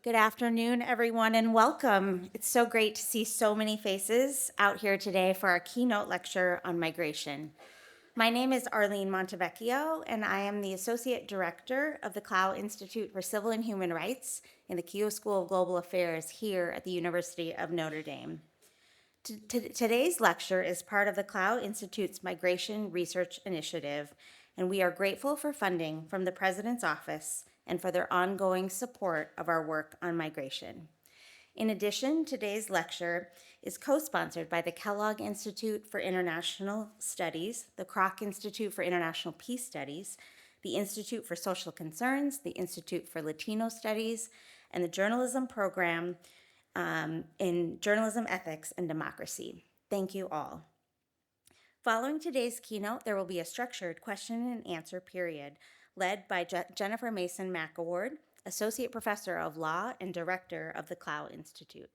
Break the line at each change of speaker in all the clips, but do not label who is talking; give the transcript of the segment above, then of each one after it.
Good afternoon, everyone, and welcome. It's so great to see so many faces out here today for our keynote lecture on migration. My name is Arlene Montevecchio, and I am the Associate Director of the Klau Institute for Civil and Human Rights in the Keough School of Global Affairs here at the University of Notre Dame. Today's lecture is part of the Klau Institute's Migration Research Initiative, and we are grateful for funding from the President's Office and for their ongoing support of our work on migration. In addition, today's lecture is co-sponsored by the Kellogg Institute for International Studies, the Kroc Institute for International Peace Studies, the Institute for Social Concerns, the Institute for Latino Studies, and the Journalism Program in Journalism Ethics and Democracy. Thank you all. Following today's keynote, there will be a structured question and answer period led by Jennifer Mason McAward, Associate Professor of Law and Director of the Klau Institute.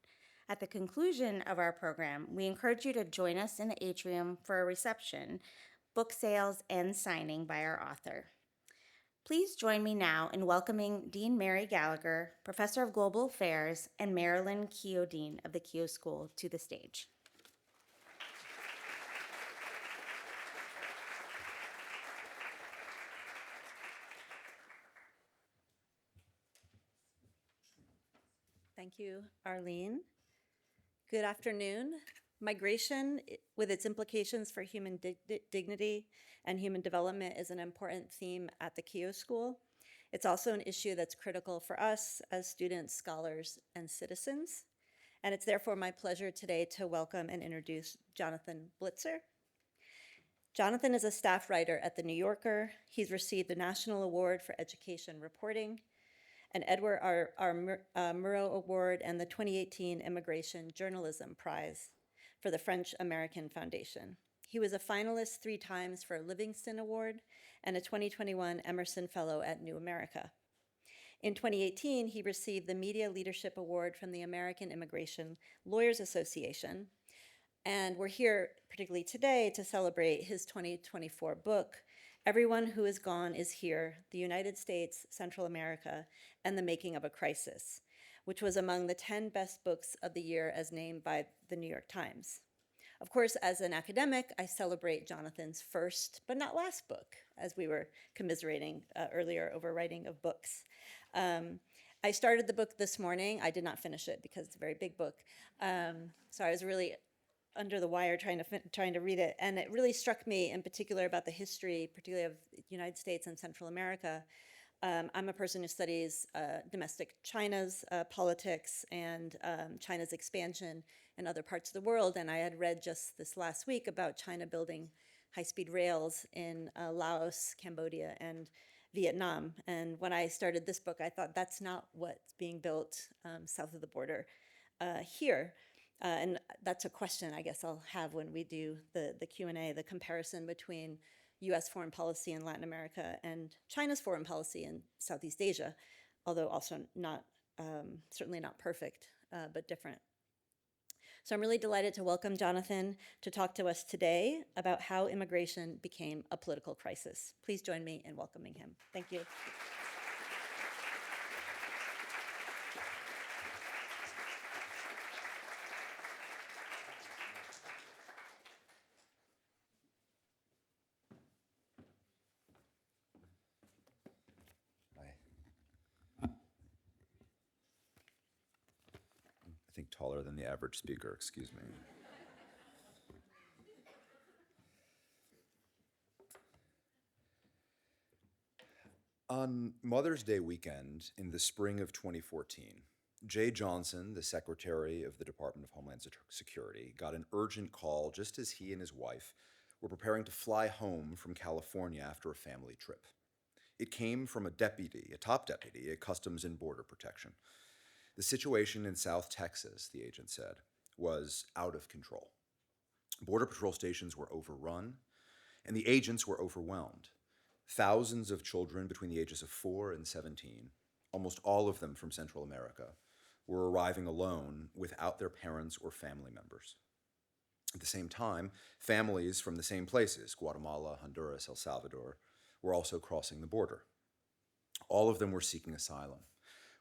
At the conclusion of our program, we encourage you to join us in the atrium for a reception, book sales, and signing by our author. Please join me now in welcoming Dean Mary Gallagher, Professor of Global Affairs, and Marilyn Keough, Dean of the Keough School, to the stage.
Thank you, Arlene. Good afternoon. Migration, with its implications for human dignity and human development, is an important theme at the Keough School. It's also an issue that's critical for us as students, scholars, and citizens. And it's therefore my pleasure today to welcome and introduce Jonathan Blitzer. Jonathan is a staff writer at The New Yorker. He's received the National Award for Education Reporting, an Edward R. Murrow Award, and the 2018 Immigration Journalism Prize for the French American Foundation. He was a finalist 3 times for a Livingston Award and a 2021 Emerson Fellow at New America. In 2018, he received the Media Leadership Award from the American Immigration Lawyers Association. And we're here, particularly today, to celebrate his 2024 book, Everyone Who Is Gone Is Here, the United States, Central America, and the Making of a Crisis, which was among the 10 best books of the year as named by the New York Times. Of course, as an academic, I celebrate Jonathan's first, but not last book, as we were commiserating earlier over writing of books. I started the book this morning. I did not finish it because it's a very big book. So I was really under the wire trying to read it, and it really struck me in particular about the history, particularly of the United States and Central America. I'm a person who studies domestic China's politics and China's expansion in other parts of the world, and I had read just this last week about China building high-speed rails in Laos, Cambodia, and Vietnam. And when I started this book, I thought that's not what's being built south of the border here. And that's a question I guess I'll have when we do the Q&A, the comparison between US foreign policy in Latin America and China's foreign policy in Southeast Asia, although also not, certainly not perfect, but different. So I'm really delighted to welcome Jonathan to talk to us today about how immigration became a political crisis. Please join me in welcoming him. Thank you.
I think taller than the average speaker, excuse me. On Mother's Day weekend in the spring of 2014, Jay Johnson, the Secretary of the Department of Homeland Security, got an urgent call just as he and his wife were preparing to fly home from California after a family trip. It came from a deputy, a top deputy at Customs and Border Protection. The situation in South Texas, the agent said, was out of control. Border Patrol stations were overrun, and the agents were overwhelmed. Thousands of children between the ages of 4 and 17, almost all of them from Central America, were arriving alone without their parents or family members. At the same time, families from the same places, Guatemala, Honduras, El Salvador, were also crossing the border. All of them were seeking asylum.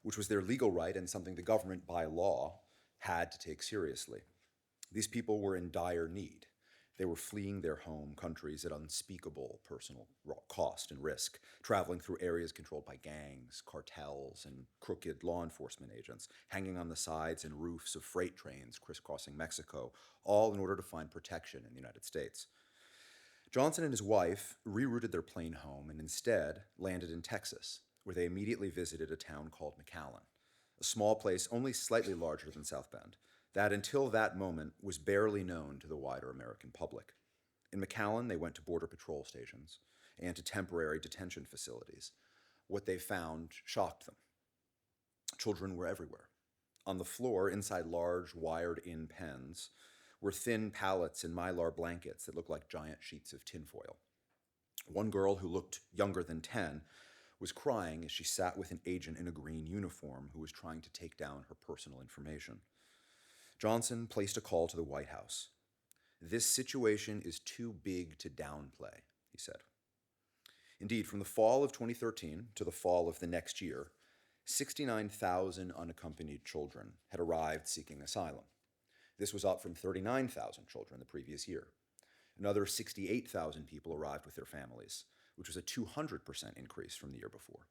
which was their legal right and something the government, by law, had to take seriously. These people were in dire need. They were fleeing their home countries at unspeakable personal cost and risk, traveling through areas controlled by gangs, cartels, and crooked law enforcement agents, hanging on the sides and roofs of freight trains crisscrossing Mexico, all in order to find protection in the United States. Johnson and his wife rerouted their plane home and instead landed in Texas, where they immediately visited a town called McAllen, a small place only slightly larger than South Bend, that until that moment was barely known to the wider American public. In McAllen, they went to Border Patrol stations and to temporary detention facilities. What they found shocked them. Children were everywhere. On the floor, inside large, wired-in pens, were thin pallets and mylar blankets that looked like giant sheets of tinfoil. One girl who looked younger than 10 was crying as she sat with an agent in a green uniform who was trying to take down her personal information. Johnson placed a call to the White House. "This situation is too big to downplay," he said. Indeed, from the fall of 2013 to the fall of the next year, 69,000 unaccompanied children had arrived seeking asylum. This was up from 39,000 children the previous year. Another 68,000 people arrived with their families, which was a 200% increase from the year before.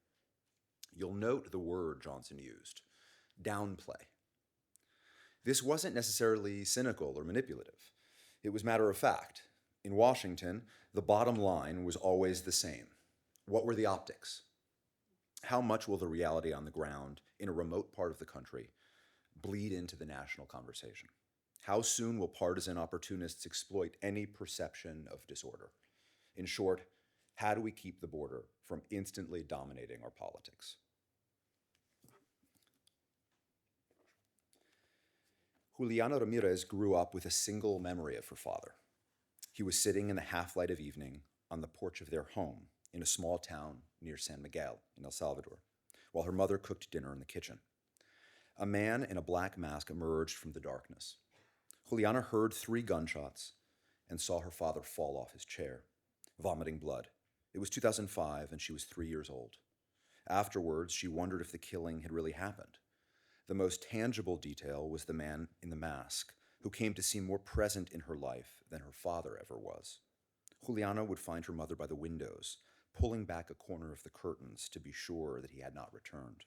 You'll note the word Johnson used, downplay. This wasn't necessarily cynical or manipulative. It was matter of fact. In Washington, the bottom line was always the same. What were the optics? How much will the reality on the ground in a remote part of the country bleed into the national conversation? How soon will partisan opportunists exploit any perception of disorder? In short, how do we keep the border from instantly dominating our politics? Juliana Ramirez grew up with a single memory of her father. He was sitting in the half-light of evening on the porch of their home in a small town near San Miguel in El Salvador, while her mother cooked dinner in the kitchen. A man in a black mask emerged from the darkness. Juliana heard 3 gunshots and saw her father fall off his chair, vomiting blood. It was 2005 and she was 3 years old. Afterwards, she wondered if the killing had really happened. The most tangible detail was the man in the mask, who came to seem more present in her life than her father ever was. Juliana would find her mother by the windows, pulling back a corner of the curtains to be sure that he had not returned.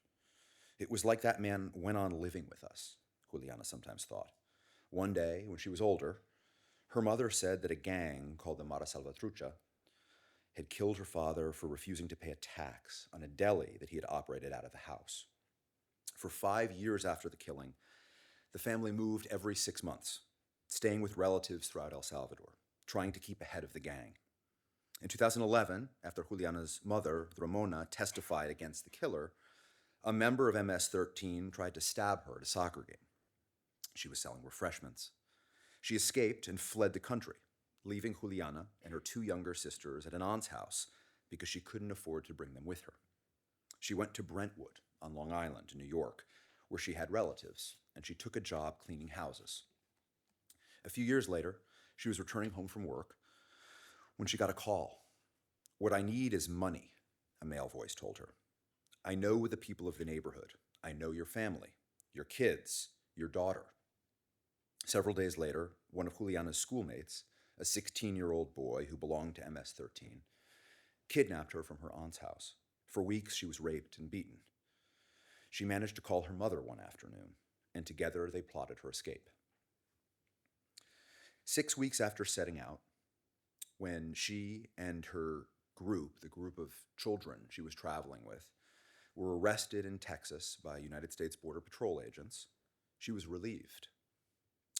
It was like that man went on living with us, Juliana sometimes thought. One day, when she was older, her mother said that a gang called the Mara Salvatrucha had killed her father for refusing to pay a tax on a deli that he had operated out of the house. For 5 years after the killing, the family moved every 6 months, staying with relatives throughout El Salvador, trying to keep ahead of the gang. In 2011, after Juliana's mother, Ramona, testified against the killer, a member of MS-13 tried to stab her at a soccer game. She was selling refreshments. She escaped and fled the country, leaving Juliana and her 2 younger sisters at an aunt's house because she couldn't afford to bring them with her. She went to Brentwood on Long Island, New York, where she had relatives, and she took a job cleaning houses. A few years later, she was returning home from work when she got a call. "What I need is money," a male voice told her. "I know the people of the neighborhood. I know your family, your kids, your daughter." Several days later, one of Juliana's schoolmates, a 16-year-old boy who belonged to MS-13, kidnapped her from her aunt's house. For weeks, she was raped and beaten. She managed to call her mother one afternoon, and together they plotted her escape. 6 weeks after setting out, when she and her group, the group of children she was traveling with, were arrested in Texas by United States Border Patrol agents, she was relieved.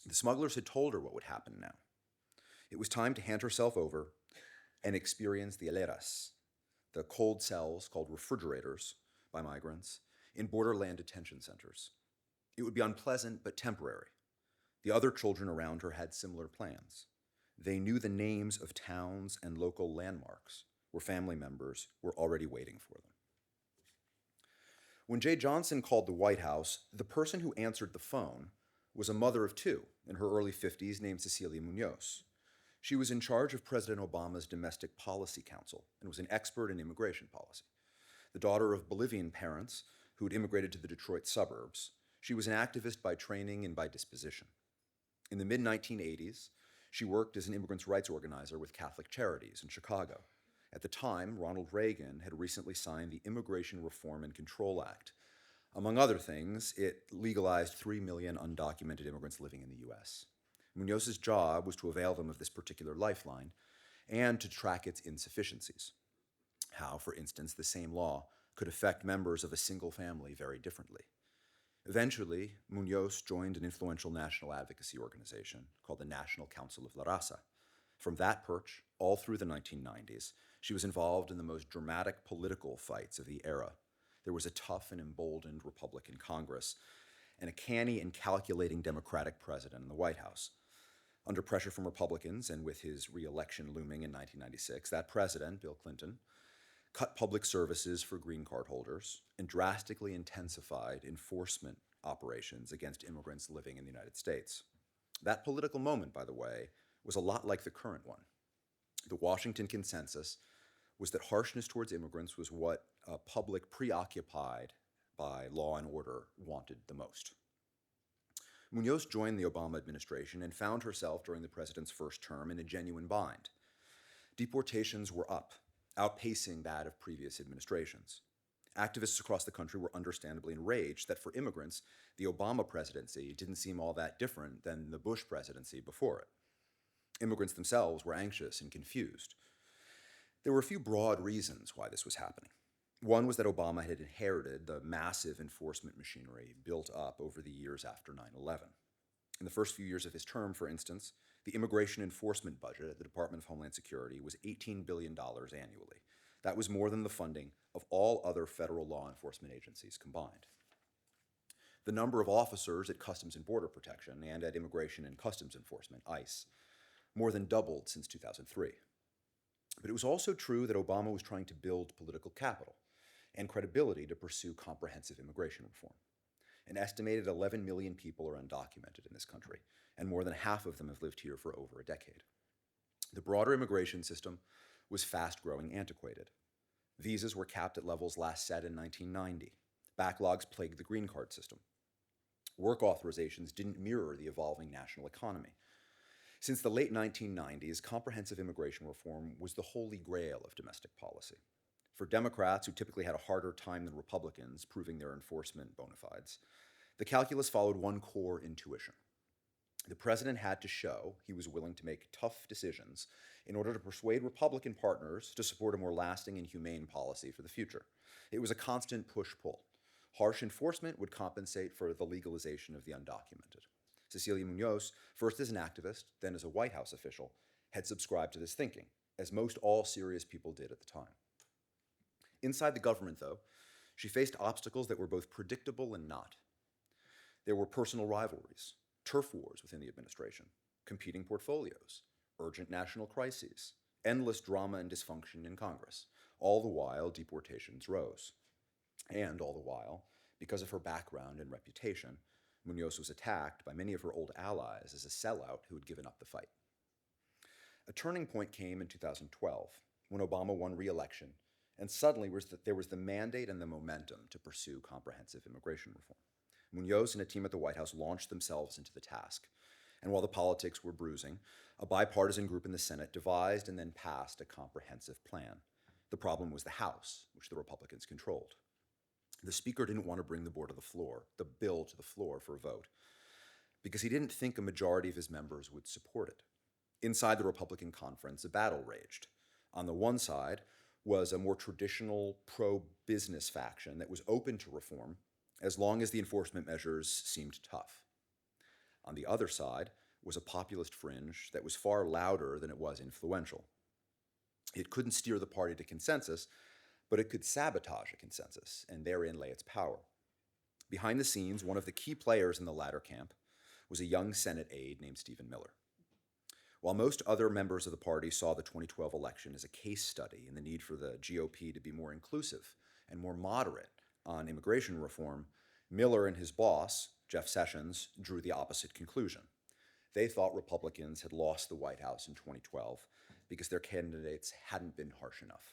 The smugglers had told her what would happen now. It was time to hand herself over and experience the heleras, the cold cells called refrigerators by migrants, in borderland detention centers. It would be unpleasant but temporary. The other children around her had similar plans. They knew the names of towns and local landmarks where family members were already waiting for them. When Jay Johnson called the White House, the person who answered the phone was a mother of 2 in her early 50s named Cecilia Munoz. She was in charge of President Obama's Domestic Policy Council and was an expert in immigration policy. The daughter of Bolivian parents, who'd immigrated to the Detroit suburbs, she was an activist by training and by disposition. In the mid-1980s, she worked as an immigrants' rights organizer with Catholic Charities in Chicago. At the time, Ronald Reagan had recently signed the Immigration Reform and Control Act. Among other things, it legalized 3 million undocumented immigrants living in the U.S. Munoz's job was to avail them of this particular lifeline and to track its insufficiencies. How, for instance, the same law could affect members of a single family very differently. Eventually, Munoz joined an influential national advocacy organization called the National Council of La Raza. From that perch, all through the 1990s, she was involved in the most dramatic political fights of the era. There was a tough and emboldened Republican Congress and a canny and calculating Democratic president in the White House. Under pressure from Republicans and with his re-election looming in 1996, that president, Bill Clinton, cut public services for green card holders and drastically intensified enforcement operations against immigrants living in the United States. That political moment, by the way, was a lot like the current one. The Washington consensus was that harshness towards immigrants was what a public preoccupied by law and order wanted the most. Munoz joined the Obama administration and found herself during the president's first term in a genuine bind. Deportations were up, outpacing that of previous administrations. Activists across the country were understandably enraged that for immigrants, the Obama presidency didn't seem all that different than the Bush presidency before it. Immigrants themselves were anxious and confused. There were a few broad reasons why this was happening. One was that Obama had inherited the massive enforcement machinery built up over the years after 9/11. In the first few years of his term, for instance, the immigration enforcement budget at the Department of Homeland Security was $18 billion annually. That was more than the funding of all other federal law enforcement agencies combined. The number of officers at Customs and Border Protection and at Immigration and Customs Enforcement, ICE, more than doubled since 2003. But it was also true that Obama was trying to build political capital and credibility to pursue comprehensive immigration reform. An estimated 11 million people are undocumented in this country, and more than half of them have lived here for over a decade. The broader immigration system was fast-growing antiquated. Visas were capped at levels last set in 1990. Backlogs plagued the green card system. Work authorizations didn't mirror the evolving national economy. Since the late 1990s, comprehensive immigration reform was the holy grail of domestic policy. For Democrats, who typically had a harder time than Republicans proving their enforcement bona fides, the calculus followed one core intuition. The president had to show he was willing to make tough decisions in order to persuade Republican partners to support a more lasting and humane policy for the future. It was a constant push-pull. Harsh enforcement would compensate for the legalization of the undocumented. Cecilia Munoz, first as an activist, then as a White House official, had subscribed to this thinking, as most all serious people did at the time. Inside the government, though, she faced obstacles that were both predictable and not. There were personal rivalries, turf wars within the administration, competing portfolios, urgent national crises, endless drama and dysfunction in Congress. All the while, deportations rose. And all the while, because of her background and reputation, Munoz was attacked by many of her old allies as a sellout who had given up the fight. A turning point came in 2012 when Obama won re-election, and suddenly there was the mandate and the momentum to pursue comprehensive immigration reform. Munoz and a team at the White House launched themselves into the task. And while the politics were bruising, a bipartisan group in the Senate devised and then passed a comprehensive plan. The problem was the House, which the Republicans controlled. The Speaker didn't want to bring the bill to the floor for a vote, because he didn't think a majority of his members would support it. Inside the Republican conference, a battle raged. On the one side was a more traditional pro-business faction that was open to reform as long as the enforcement measures seemed tough. On the other side was a populist fringe that was far louder than it was influential. It couldn't steer the party to consensus, but it could sabotage a consensus, and therein lay its power. Behind the scenes, one of the key players in the latter camp was a young Senate aide named Stephen Miller. While most other members of the party saw the 2012 election as a case study in the need for the GOP to be more inclusive and more moderate on immigration reform, Miller and his boss, Jeff Sessions, drew the opposite conclusion. They thought Republicans had lost the White House in 2012 because their candidates hadn't been harsh enough.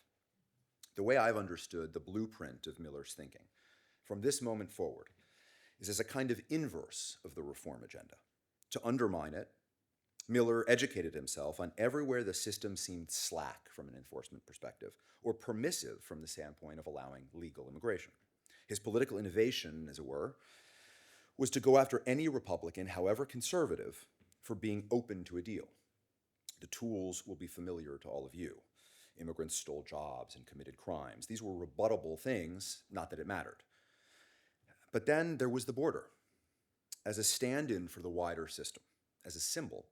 The way I've understood the blueprint of Miller's thinking, from this moment forward is as a kind of inverse of the reform agenda. To undermine it, Miller educated himself on everywhere the system seemed slack from an enforcement perspective, or permissive from the standpoint of allowing legal immigration. His political innovation, as it were, was to go after any Republican, however conservative, for being open to a deal. The tools will be familiar to all of you. Immigrants stole jobs and committed crimes. These were rebuttable things, not that it mattered. But then there was the border. As a stand-in for the wider system, as a symbol,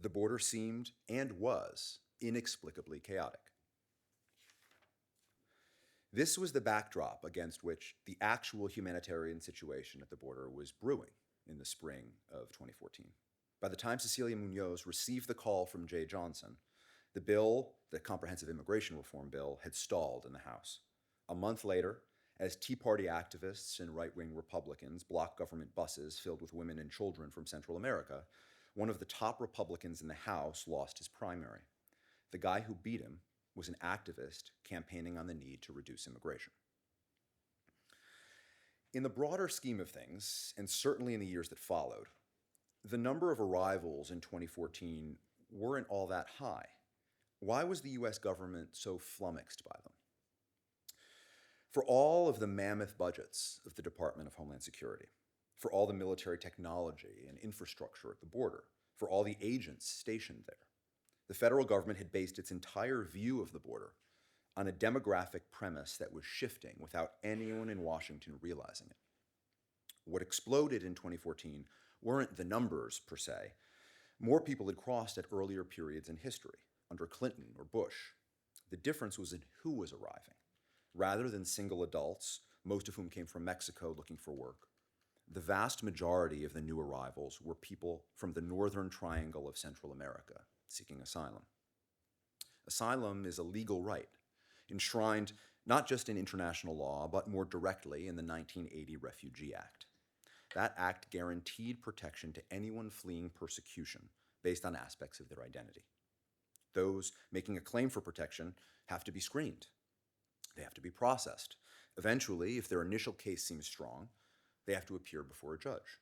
the border seemed and was inexplicably chaotic. This was the backdrop against which the actual humanitarian situation at the border was brewing in the spring of 2014. By the time Cecilia Munoz received the call from Jay Johnson, the bill, the Comprehensive Immigration Reform Bill, had stalled in the House. A month later, as Tea Party activists and right-wing Republicans blocked government buses filled with women and children from Central America, one of the top Republicans in the House lost his primary. The guy who beat him was an activist campaigning on the need to reduce immigration. In the broader scheme of things, and certainly in the years that followed, the number of arrivals in 2014 weren't all that high. Why was the US government so flummoxed by them? For all of the mammoth budgets of the Department of Homeland Security, for all the military technology and infrastructure at the border, for all the agents stationed there, the federal government had based its entire view of the border on a demographic premise that was shifting without anyone in Washington realizing it. What exploded in 2014 weren't the numbers per se. More people had crossed at earlier periods in history, under Clinton or Bush. The difference was in who was arriving. Rather than single adults, most of whom came from Mexico looking for work, the vast majority of the new arrivals were people from the northern triangle of Central America seeking asylum. Asylum is a legal right, enshrined not just in international law, but more directly in the 1980 Refugee Act. That act guaranteed protection to anyone fleeing persecution based on aspects of their identity. Those making a claim for protection have to be screened. They have to be processed. Eventually, if their initial case seems strong, they have to appear before a judge.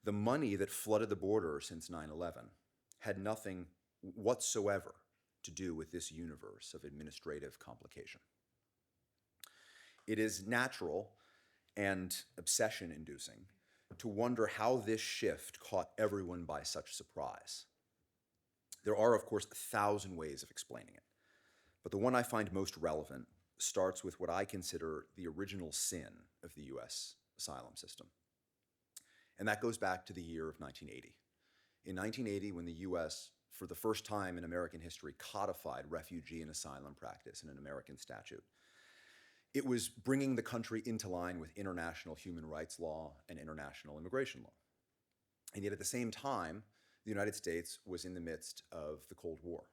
The money that flooded the border since 9/11 had nothing whatsoever to do with this universe of administrative complication. It is natural and obsession-inducing to wonder how this shift caught everyone by such surprise. There are, of course, 1,000 ways of explaining it, but the one I find most relevant starts with what I consider the original sin of the US asylum system. And that goes back to the year of 1980. In 1980, when the US, for the first time in American history, codified refugee and asylum practice in an American statute, it was bringing the country into line with international human rights law and international immigration law. And yet at the same time, the United States was in the midst of the Cold War.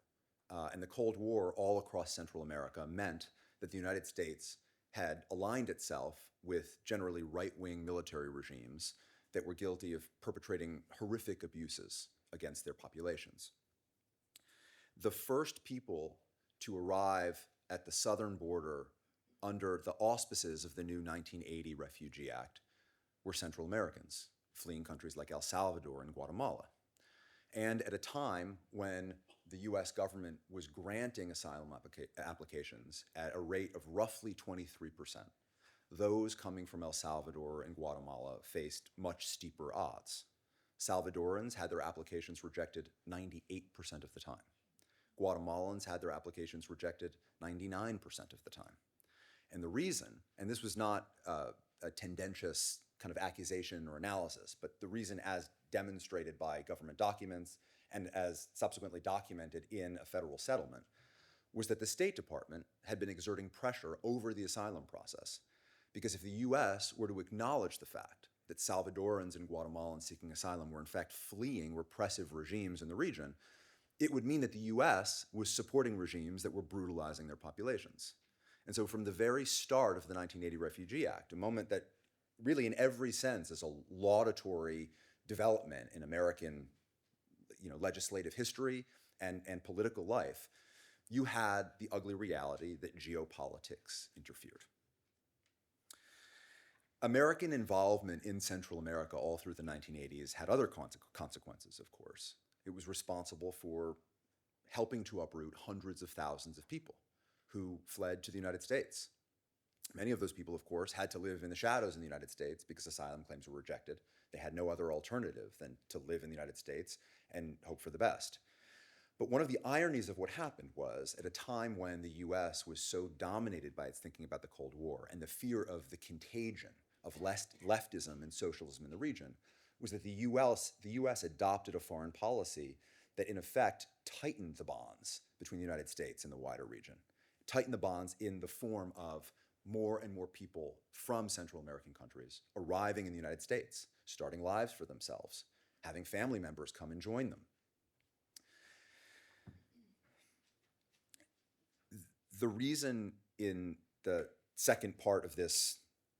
And the Cold War all across Central America meant that the United States had aligned itself with generally right-wing military regimes that were guilty of perpetrating horrific abuses against their populations. The first people to arrive at the southern border under the auspices of the new 1980 Refugee Act were Central Americans, fleeing countries like El Salvador and Guatemala. And at a time when the US government was granting asylum applications at a rate of roughly 23%, those coming from El Salvador and Guatemala faced much steeper odds. Salvadorans had their applications rejected 98% of the time. Guatemalans had their applications rejected 99% of the time. And the reason, and this was not a tendentious kind of accusation or analysis, but the reason as demonstrated by government documents and as subsequently documented in a federal settlement, was that the State Department had been exerting pressure over the asylum process. Because if the US were to acknowledge the fact that Salvadorans and Guatemalans seeking asylum were in fact fleeing repressive regimes in the region, it would mean that the US was supporting regimes that were brutalizing their populations. And so from the very start of the 1980 Refugee Act, a moment that really in every sense is a laudatory development in American legislative history and political life, you had the ugly reality that geopolitics interfered. American involvement in Central America all through the 1980s had other consequences, of course. It was responsible for helping to uproot hundreds of thousands of people who fled to the United States. Many of those people, of course, had to live in the shadows in the United States because asylum claims were rejected. They had no other alternative than to live in the United States and hope for the best. But one of the ironies of what happened was, at a time when the US was so dominated by its thinking about the Cold War and the fear of the contagion of leftism and socialism in the region, was that the US adopted a foreign policy that in effect tightened the bonds between the United States and the wider region, tightened the bonds in the form of more and more people from Central American countries arriving in the United States, starting lives for themselves, having family members come and join them. The reason in the second part of this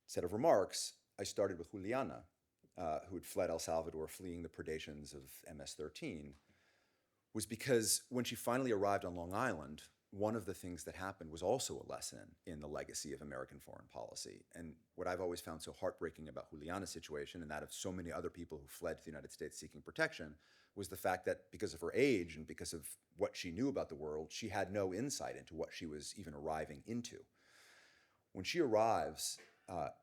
set of remarks, I started with Juliana, who had fled El Salvador fleeing the predations of MS-13, was because when she finally arrived on Long Island, one of the things that happened was also a lesson in the legacy of American foreign policy. And what I've always found so heartbreaking about Juliana's situation and that of so many other people who fled to the United States seeking protection was the fact that because of her age and because of what she knew about the world, she had no insight into what she was even arriving into. When she arrives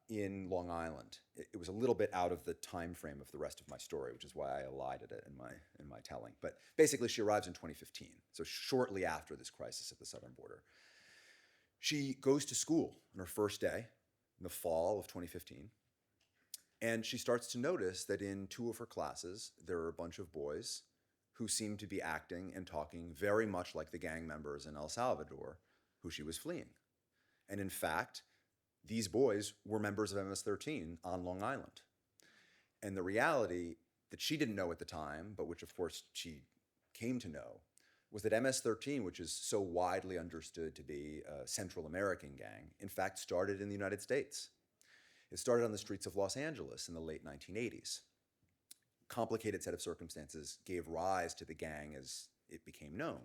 in Long Island, it was a little bit out of the time frame of the rest of my story, which is why I elided it in my telling. But basically, she arrives in 2015, so shortly after this crisis at the southern border. She goes to school on her first day in the fall of 2015, and she starts to notice that in two of her classes, there are a bunch of boys who seem to be acting and talking very much like the gang members in El Salvador who she was fleeing. And in fact, these boys were members of MS-13 on Long Island. And the reality that she didn't know at the time, but which of course she came to know, was that MS-13, which is so widely understood to be a Central American gang, in fact started in the United States. It started on the streets of Los Angeles in the late 1980s. Complicated set of circumstances gave rise to the gang as it became known.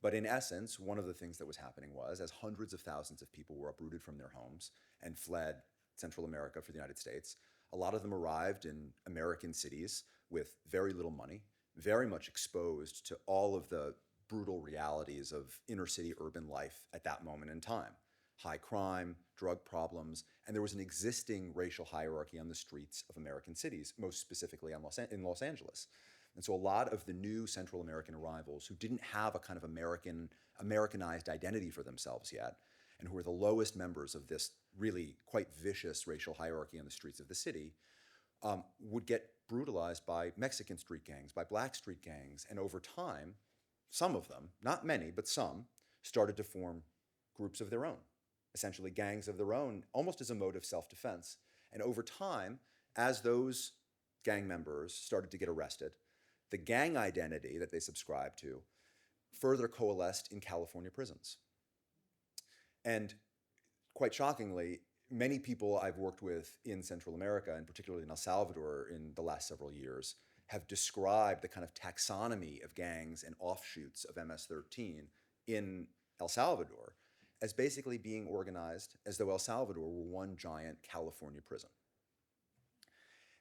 But in essence, one of the things that was happening was, as hundreds of thousands of people were uprooted from their homes and fled Central America for the United States, a lot of them arrived in American cities with very little money, very much exposed to all of the brutal realities of inner city urban life at that moment in time. High crime, drug problems, and there was an existing racial hierarchy on the streets of American cities, most specifically in Los Angeles. And so a lot of the new Central American arrivals who didn't have a kind of Americanized identity for themselves yet, and who were the lowest members of this really quite vicious racial hierarchy on the streets of the city, would get brutalized by Mexican street gangs, by black street gangs, and over time, some of them, not many, but some, started to form groups of their own, essentially gangs of their own, almost as a mode of self-defense. And over time, as those gang members started to get arrested, the gang identity that they subscribed to further coalesced in California prisons. And quite shockingly, many people I've worked with in Central America, and particularly in El Salvador in the last several years, have described the kind of taxonomy of gangs and offshoots of MS-13 in El Salvador as basically being organized as though El Salvador were one giant California prison.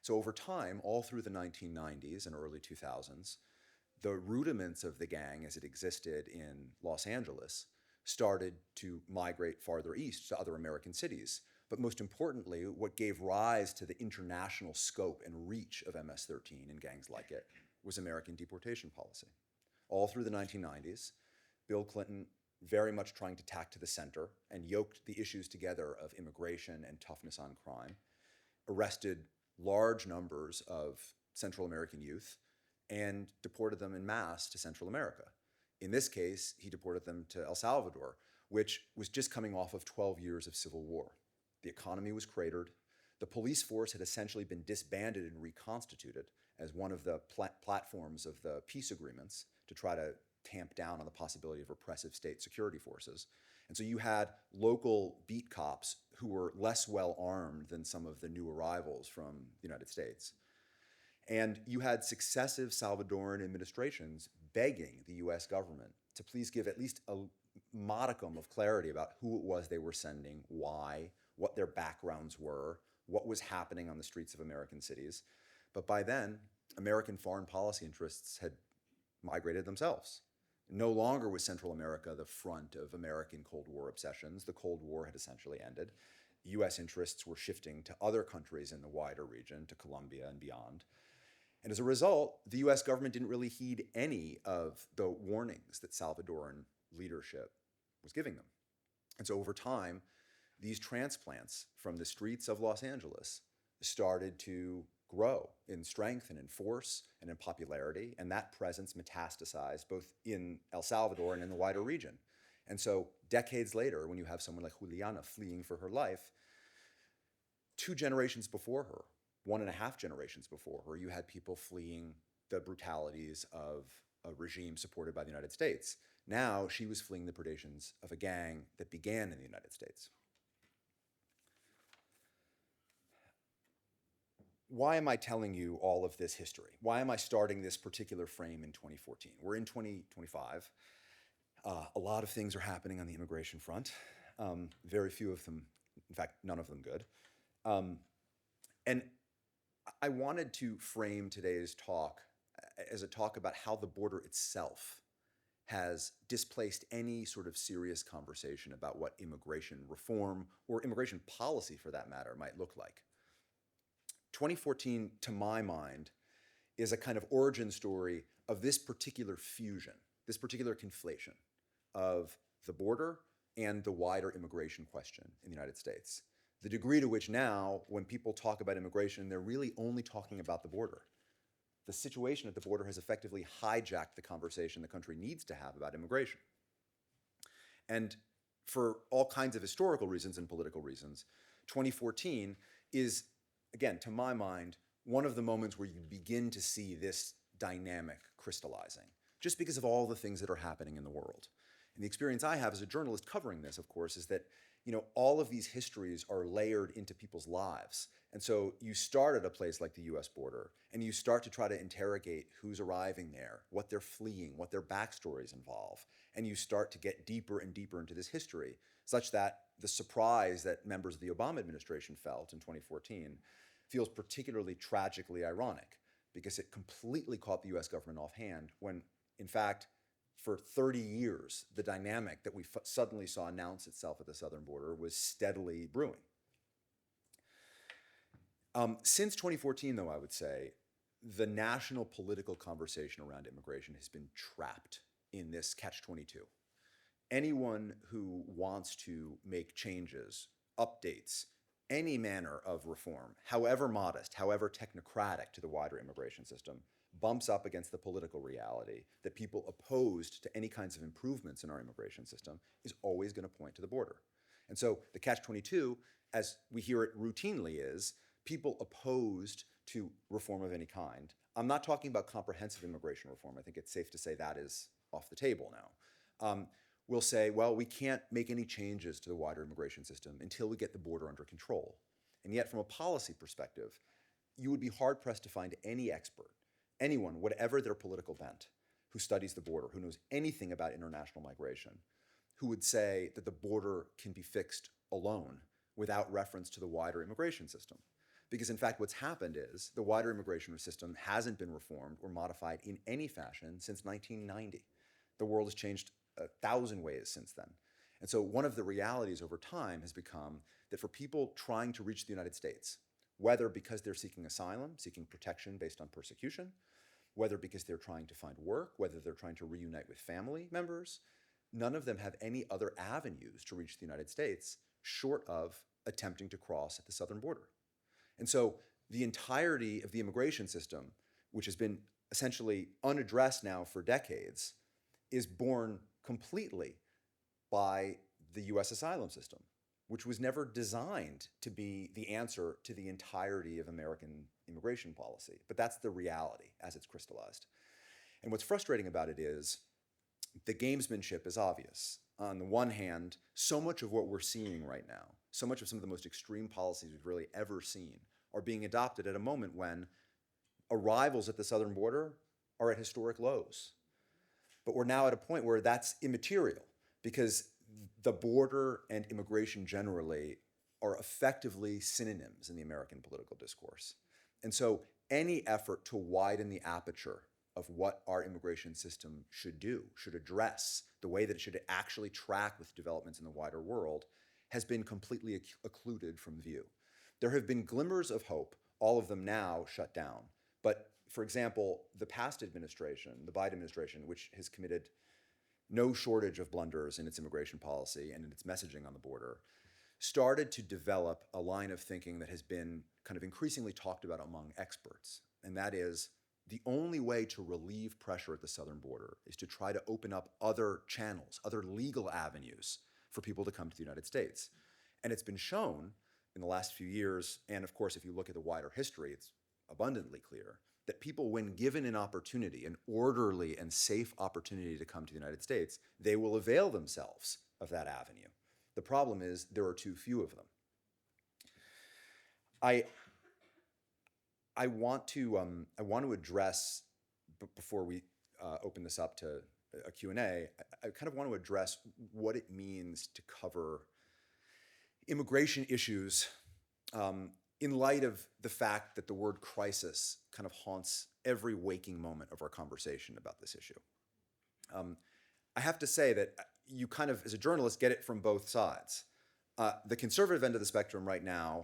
So over time, all through the 1990s and early 2000s, the rudiments of the gang as it existed in Los Angeles started to migrate farther east to other American cities. But most importantly, what gave rise to the international scope and reach of MS-13 and gangs like it was American deportation policy. All through the 1990s, Bill Clinton, very much trying to tack to the center and yoked the issues together of immigration and toughness on crime, arrested large numbers of Central American youth and deported them en masse to Central America. In this case, he deported them to El Salvador, which was just coming off of 12 years of civil war. The economy was cratered. The police force had essentially been disbanded and reconstituted as one of the platforms of the peace agreements to try to tamp down on the possibility of repressive state security forces. And so you had local beat cops who were less well armed than some of the new arrivals from the United States. And you had successive Salvadoran administrations begging the US government to please give at least a modicum of clarity about who it was they were sending, why, what their backgrounds were, what was happening on the streets of American cities. But by then, American foreign policy interests had migrated themselves. No longer was Central America the front of American Cold War obsessions. The Cold War had essentially ended. US interests were shifting to other countries in the wider region, to Colombia and beyond. And as a result, the US government didn't really heed any of the warnings that Salvadoran leadership was giving them. And so over time, these transplants from the streets of Los Angeles started to grow in strength and in force and in popularity, and that presence metastasized both in El Salvador and in the wider region. And so decades later, when you have someone like Juliana fleeing for her life, 2 generations before her, 1.5 generations before her, you had people fleeing the brutalities of a regime supported by the United States. Now she was fleeing the predations of a gang that began in the United States. Why am I telling you all of this history? Why am I starting this particular frame in 2014? We're in 2025. A lot of things are happening on the immigration front. Very few of them, in fact, none of them good. And I wanted to frame today's talk as a talk about how the border itself has displaced any sort of serious conversation about what immigration reform, or immigration policy for that matter, might look like. 2014, to my mind, is a kind of origin story of this particular fusion, this particular conflation of the border and the wider immigration question in the United States. The degree to which now, when people talk about immigration, they're really only talking about the border. The situation at the border has effectively hijacked the conversation the country needs to have about immigration. And for all kinds of historical reasons and political reasons, 2014 is, again, to my mind, one of the moments where you begin to see this dynamic crystallizing, just because of all the things that are happening in the world. And the experience I have as a journalist covering this, of course, is that all of these histories are layered into people's lives. And so you start at a place like the US border, and you start to try to interrogate who's arriving there, what they're fleeing, what their backstories involve. And you start to get deeper and deeper into this history, such that the surprise that members of the Obama administration felt in 2014 feels particularly tragically ironic, because it completely caught the US government offhand when, in fact, for 30 years, the dynamic that we suddenly saw announce itself at the southern border was steadily brewing. Since 2014, though, I would say, the national political conversation around immigration has been trapped in this catch-22. Anyone who wants to make changes, updates, any manner of reform, however modest, however technocratic to the wider immigration system, bumps up against the political reality that people opposed to any kinds of improvements in our immigration system is always going to point to the border. And so the catch-22, as we hear it routinely, is people opposed to reform of any kind. I'm not talking about comprehensive immigration reform. I think it's safe to say that is off the table now. We'll say, well, we can't make any changes to the wider immigration system until we get the border under control. And yet, from a policy perspective, you would be hard-pressed to find any expert, anyone, whatever their political bent, who studies the border, who knows anything about international migration, who would say that the border can be fixed alone without reference to the wider immigration system. Because in fact, what's happened is the wider immigration system hasn't been reformed or modified in any fashion since 1990. The world has changed 1,000 ways since then. And so one of the realities over time has become that for people trying to reach the United States, whether because they're seeking asylum, seeking protection based on persecution, whether because they're trying to find work, whether they're trying to reunite with family members, none of them have any other avenues to reach the United States short of attempting to cross at the southern border. And so the entirety of the immigration system, which has been essentially unaddressed now for decades, is borne completely by the US asylum system, which was never designed to be the answer to the entirety of American immigration policy. But that's the reality as it's crystallized. And what's frustrating about it is the gamesmanship is obvious. On the one hand, so much of what we're seeing right now, so much of some of the most extreme policies we've really ever seen are being adopted at a moment when arrivals at the southern border are at historic lows. But we're now at a point where that's immaterial, because the border and immigration generally are effectively synonyms in the American political discourse. And so any effort to widen the aperture of what our immigration system should do, should address, the way that it should actually track with developments in the wider world, has been completely occluded from view. There have been glimmers of hope, all of them now shut down. But for example, the past administration, the Biden administration, which has committed no shortage of blunders in its immigration policy and in its messaging on the border, started to develop a line of thinking that has been kind of increasingly talked about among experts. And that is, the only way to relieve pressure at the southern border is to try to open up other channels, other legal avenues for people to come to the United States. And it's been shown in the last few years, and of course, if you look at the wider history, it's abundantly clear that people, when given an opportunity, an orderly and safe opportunity to come to the United States, they will avail themselves of that avenue. The problem is there are too few of them. I want to address, before we open this up to a Q&A, I kind of want to address what it means to cover immigration issues in light of the fact that the word crisis kind of haunts every waking moment of our conversation about this issue. I have to say that you kind of, as a journalist, get it from both sides. The conservative end of the spectrum right now,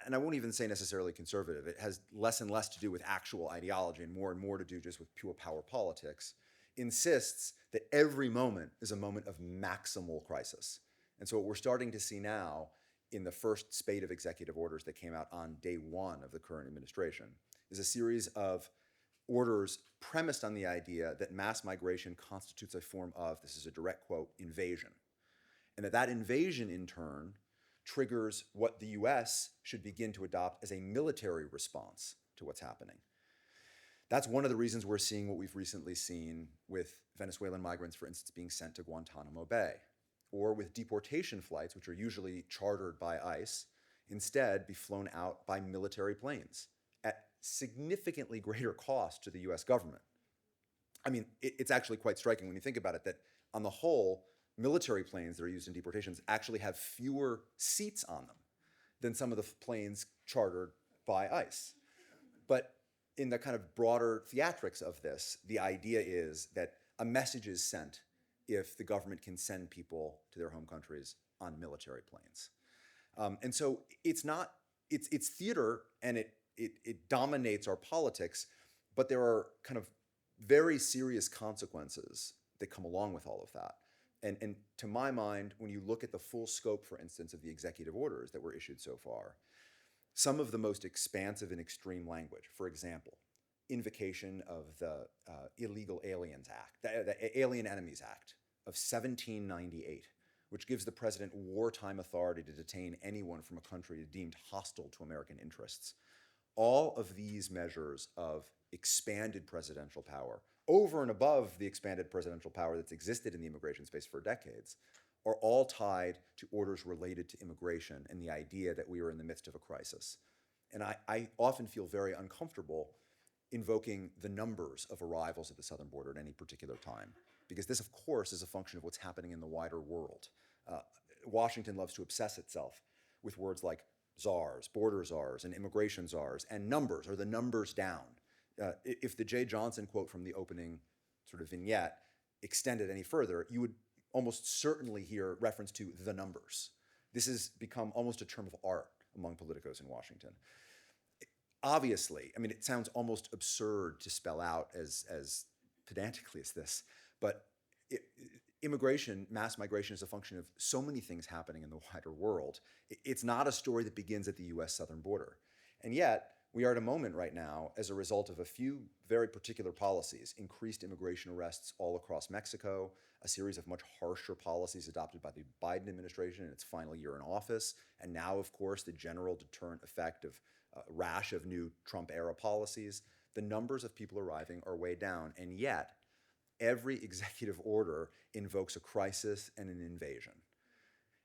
and I won't even say necessarily conservative, it has less and less to do with actual ideology and more to do just with pure power politics, insists that every moment is a moment of maximal crisis. And so what we're starting to see now in the first spate of executive orders that came out on day one of the current administration is a series of orders premised on the idea that mass migration constitutes a form of, this is a direct quote, invasion. And that invasion in turn triggers what the US should begin to adopt as a military response to what's happening. That's one of the reasons we're seeing what we've recently seen with Venezuelan migrants, for instance, being sent to Guantanamo Bay, or with deportation flights, which are usually chartered by ICE, instead be flown out by military planes at significantly greater cost to the US government. I mean, it's actually quite striking when you think about it that on the whole, military planes that are used in deportations actually have fewer seats on them than some of the planes chartered by ICE. But in the kind of broader theatrics of this, the idea is that a message is sent if the government can send people to their home countries on military planes. And so it's theater, and it dominates our politics, but there are kind of very serious consequences that come along with all of that. And to my mind, when you look at the full scope, for instance, of the executive orders that were issued so far, some of the most expansive and extreme language, for example, invocation of the Illegal Aliens Act, the Alien Enemies Act of 1798, which gives the president wartime authority to detain anyone from a country deemed hostile to American interests. All of these measures of expanded presidential power, over and above the expanded presidential power that's existed in the immigration space for decades, are all tied to orders related to immigration and the idea that we are in the midst of a crisis. And I often feel very uncomfortable invoking the numbers of arrivals at the southern border at any particular time, because this, of course, is a function of what's happening in the wider world. Washington loves to obsess itself with words like czars, border czars, and immigration czars, and numbers, or the numbers down. If the Jay Johnson quote from the opening sort of vignette extended any further, you would almost certainly hear reference to the numbers. This has become almost a term of art among politicos in Washington. Obviously, I mean, it sounds almost absurd to spell out as pedantically as this, but immigration, mass migration, is a function of so many things happening in the wider world. It's not a story that begins at the US southern border. And yet, we are at a moment right now, as a result of a few very particular policies, increased immigration arrests all across Mexico, a series of much harsher policies adopted by the Biden administration in its final year in office, and now, of course, the general deterrent effect of a rash of new Trump-era policies. The numbers of people arriving are way down, and yet every executive order invokes a crisis and an invasion.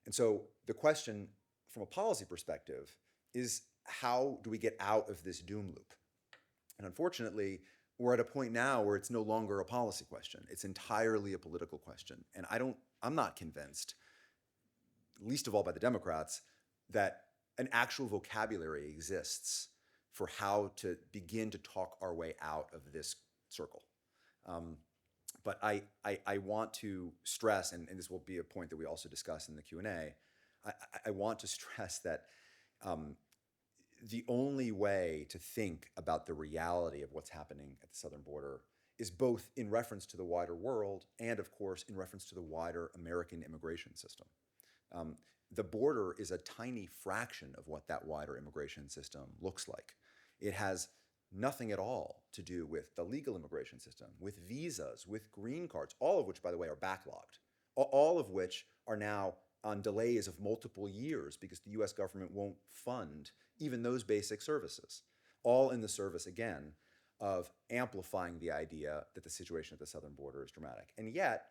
And so the question from a policy perspective is, how do we get out of this doom loop? And unfortunately, we're at a point now where it's no longer a policy question. It's entirely a political question. And I'm not convinced, least of all by the Democrats, that an actual vocabulary exists for how to begin to talk our way out of this circle. But I want to stress, and this will be a point that we also discuss in the Q&A, I want to stress that the only way to think about the reality of what's happening at the southern border is both in reference to the wider world and, of course, in reference to the wider American immigration system. The border is a tiny fraction of what that wider immigration system looks like. It has nothing at all to do with the legal immigration system, with visas, with green cards, all of which, by the way, are backlogged, all of which are now on delays of multiple years because the US government won't fund even those basic services, all in the service, again, of amplifying the idea that the situation at the southern border is dramatic. And yet,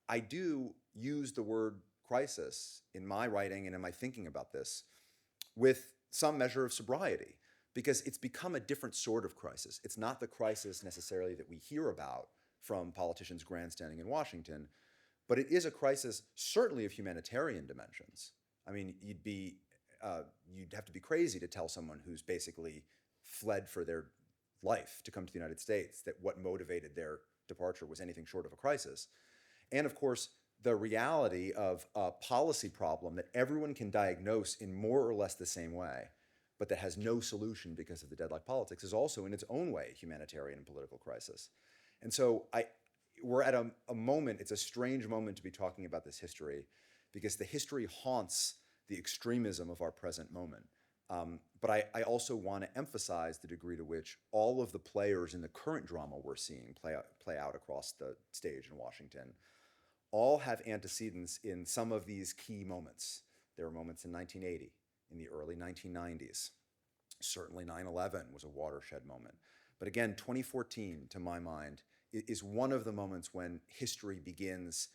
I do use the word crisis in my writing and in my thinking about this with some measure of sobriety, because it's become a different sort of crisis. It's not the crisis necessarily that we hear about from politicians grandstanding in Washington, but it is a crisis certainly of humanitarian dimensions. I mean, you'd have to be crazy to tell someone who's basically fled for their life to come to the United States that what motivated their departure was anything short of a crisis. And of course, the reality of a policy problem that everyone can diagnose in more or less the same way, but that has no solution because of the deadlock politics, is also in its own way a humanitarian and political crisis. And so we're at a moment, it's a strange moment to be talking about this history, because the history haunts the extremism of our present moment. But I also want to emphasize the degree to which all of the players in the current drama we're seeing play out across the stage in Washington all have antecedents in some of these key moments. There were moments in 1980, in the early 1990s. Certainly 9/11 was a watershed moment. But again, 2014, to my mind, is one of the moments when history begins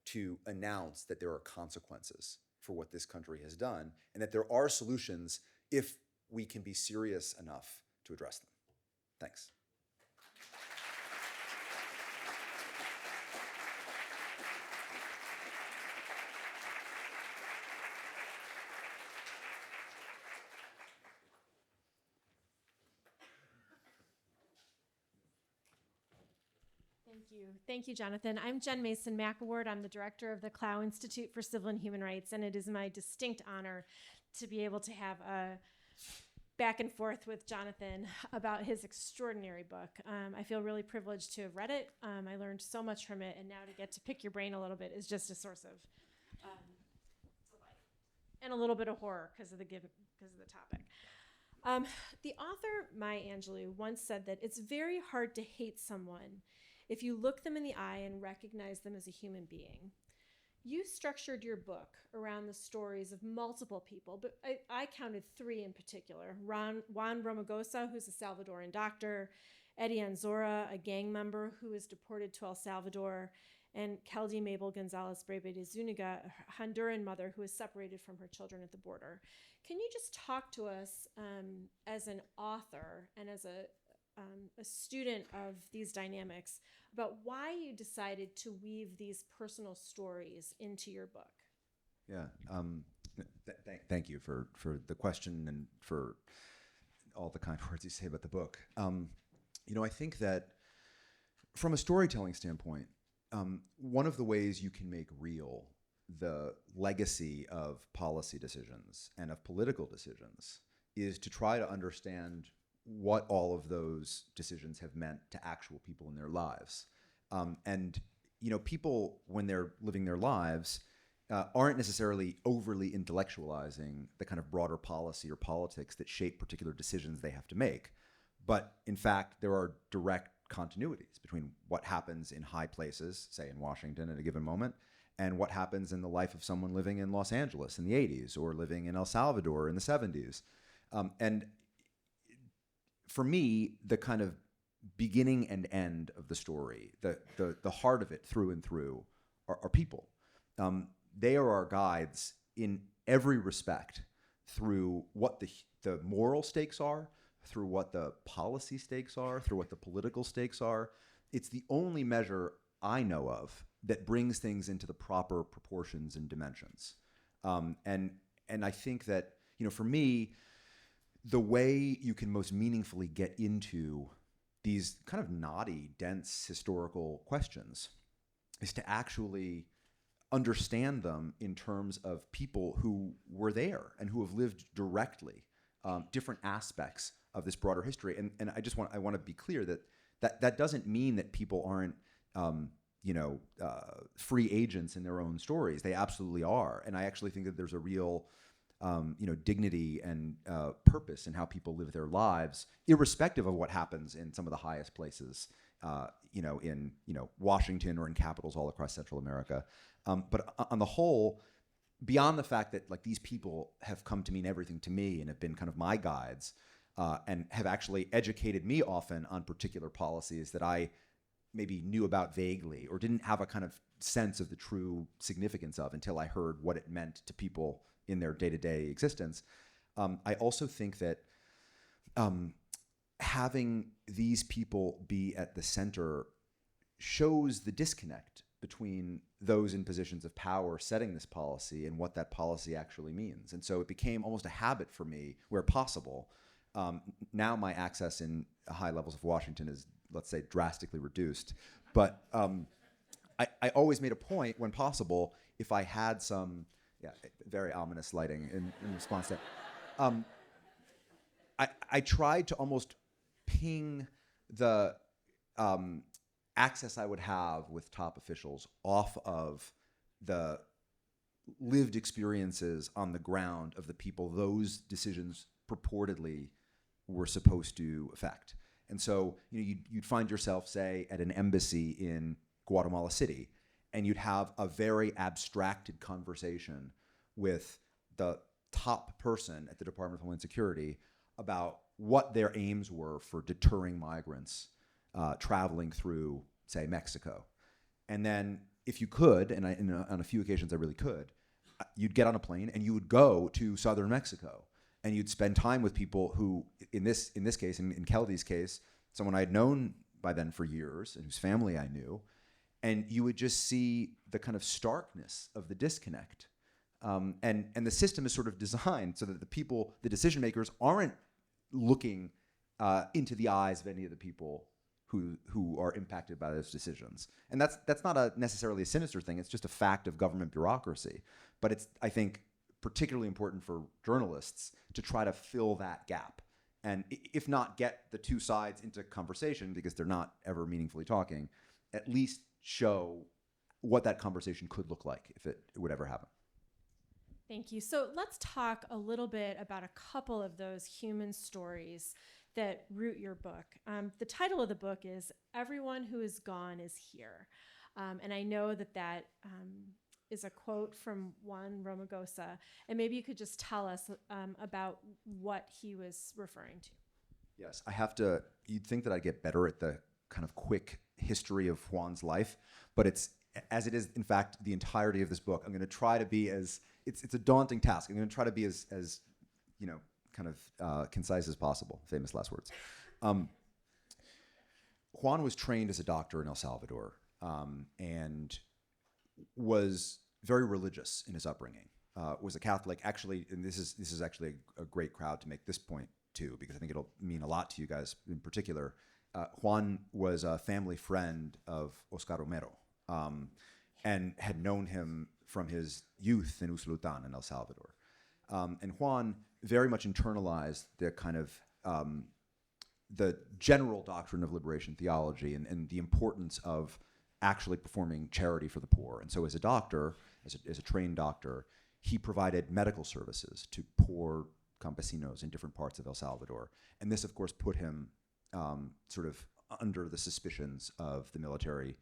to announce that there are consequences for what this country has done, and that there are solutions if we can be serious enough to address them. Thanks.
Thank you. Thank you, Jonathan. I'm Jen Mason McAward. I'm the director of the Klau Institute for Civil and Human Rights, and it is my distinct honor to be able to have a back and forth with Jonathan about his extraordinary book. I feel really privileged to have read it. I learned so much from it, and now to get to pick your brain a little bit is just a source of delight and a little bit of horror because of the topic. The author, Maya Angelou, once said that it's very hard to hate someone if you look them in the eye and recognize them as a human being. You structured your book around the stories of multiple people, but I counted three in particular. Juan Romagosa, who's a Salvadoran doctor, Eddie Anzora, a gang member who was deported to El Salvador, and Keldy Mabel Gonzalez Brebe de Zuniga, a Honduran mother who was separated from her children at the border. Can you just talk to us as an author and as a student of these dynamics about why you decided to weave these personal stories into your book?
Yeah, thank you for the question and for all the kind words you say about the book. I think that from a storytelling standpoint, one of the ways you can make real the legacy of policy decisions and of political decisions is to try to understand what all of those decisions have meant to actual people in their lives. People, when they're living their lives, aren't necessarily overly intellectualizing the kind of broader policy or politics that shape particular decisions they have to make. But in fact, there are direct continuities between what happens in high places, say in Washington at a given moment, and what happens in the life of someone living in Los Angeles in the 80s or living in El Salvador in the 70s. And for me, the kind of beginning and end of the story, the heart of it through and through are people. They are our guides in every respect through what the moral stakes are, through what the policy stakes are, through what the political stakes are. It's the only measure I know of that brings things into the proper proportions and dimensions. And I think that for me, the way you can most meaningfully get into these kind of knotty, dense historical questions is to actually understand them in terms of people who were there and who have lived directly different aspects of this broader history. And I want to be clear that doesn't mean that people aren't free agents in their own stories. They absolutely are. And I actually think that there's a real dignity and purpose in how people live their lives, irrespective of what happens in some of the highest places, in Washington or in capitals all across Central America. But on the whole, beyond the fact that like these people have come to mean everything to me and have been kind of my guides, and have actually educated me often on particular policies that I maybe knew about vaguely or didn't have a kind of sense of the true significance of until I heard what it meant to people in their day-to-day existence. I also think that having these people be at the center shows the disconnect between those in positions of power setting this policy and what that policy actually means. And so it became almost a habit for me where possible. Now my access in high levels of Washington is, let's say, drastically reduced. But I always made a point when possible, if I had some, very ominous lighting in response to that. I tried to almost ping the access I would have with top officials off of the lived experiences on the ground of the people those decisions purportedly were supposed to affect. And so you'd find yourself, say, at an embassy in Guatemala City, and you'd have a very abstracted conversation with the top person at the Department of Homeland Security about what their aims were for deterring migrants traveling through, say, Mexico. And then if you could, and on a few occasions I really could, you'd get on a plane and you would go to southern Mexico. And you'd spend time with people who, in this case, in Keldy's case, someone I had known by then for years and whose family I knew, and you would just see the kind of starkness of the disconnect. And the system is sort of designed so that the decision makers, aren't looking into the eyes of any of the people who are impacted by those decisions. And that's not necessarily a sinister thing. It's just a fact of government bureaucracy. But it's, I think, particularly important for journalists to try to fill that gap. And if not get the two sides into conversation because they're not ever meaningfully talking, at least show what that conversation could look like if it would ever happen.
Thank you. So let's talk a little bit about a couple of those human stories that root your book. The title of the book is Everyone Who Is Gone Is Here. And I know that is a quote from Juan Romagosa. And maybe you could just tell us about what he was referring to.
Yes, you'd think that I'd get better at the kind of quick history of Juan's life, but as it is, in fact, the entirety of this book. I'm going to try to be it's a daunting task. I'm going to try to be as kind of concise as possible. Famous last words. Juan was trained as a doctor in El Salvador, and was very religious in his upbringing. Was a Catholic, actually, and this is actually a great crowd to make this point too, because I think it'll mean a lot to you guys in particular. Juan was a family friend of Oscar Romero, and had known him from his youth in Uslutan in El Salvador. And Juan very much internalized the kind of the general doctrine of liberation theology and the importance of actually performing charity for the poor. And so as a doctor, as a trained doctor, he provided medical services to poor campesinos in different parts of El Salvador. And this, of course, put him sort of under the suspicions of the military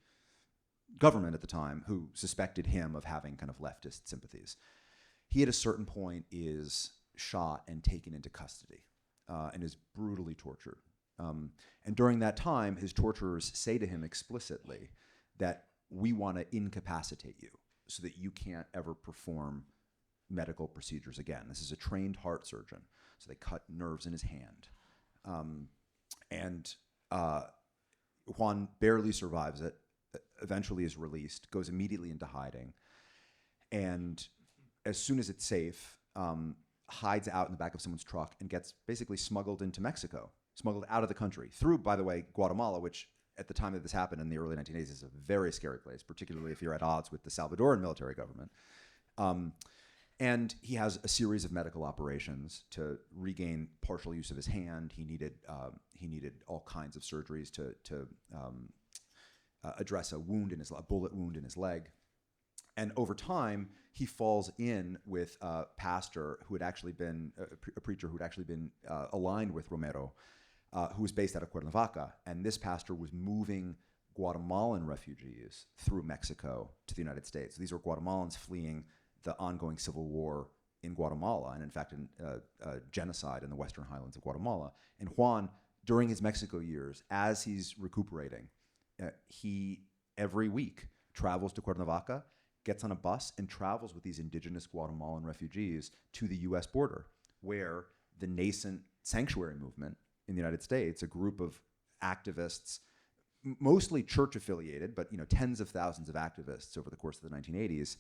government at the time, who suspected him of having kind of leftist sympathies. He, at a certain point, is shot and taken into custody and is brutally tortured. And during that time, his torturers say to him explicitly that we want to incapacitate you so that you can't ever perform medical procedures again. This is a trained heart surgeon, so they cut nerves in his hand. And Juan barely survives it, eventually is released, goes immediately into hiding. And as soon as it's safe, hides out in the back of someone's truck and gets basically smuggled into Mexico, smuggled out of the country through, by the way, Guatemala, which at the time that this happened in the early 1980s is a very scary place, particularly if you're at odds with the Salvadoran military government. And he has a series of medical operations to regain partial use of his hand. He needed all kinds of surgeries to address a bullet wound in his leg. And over time, he falls in with a pastor who had actually been a preacher who had actually been aligned with Romero, who was based out of Cuernavaca. And this pastor was moving Guatemalan refugees through Mexico to the United States. These were Guatemalans fleeing the ongoing civil war in Guatemala, and in fact, genocide in the western highlands of Guatemala. And Juan, during his Mexico years, as he's recuperating, he every week travels to Cuernavaca, gets on a bus, and travels with these indigenous Guatemalan refugees to the U.S. border, where the nascent sanctuary movement in the United States, a group of activists, mostly church-affiliated, but tens of thousands of activists over the course of the 1980s,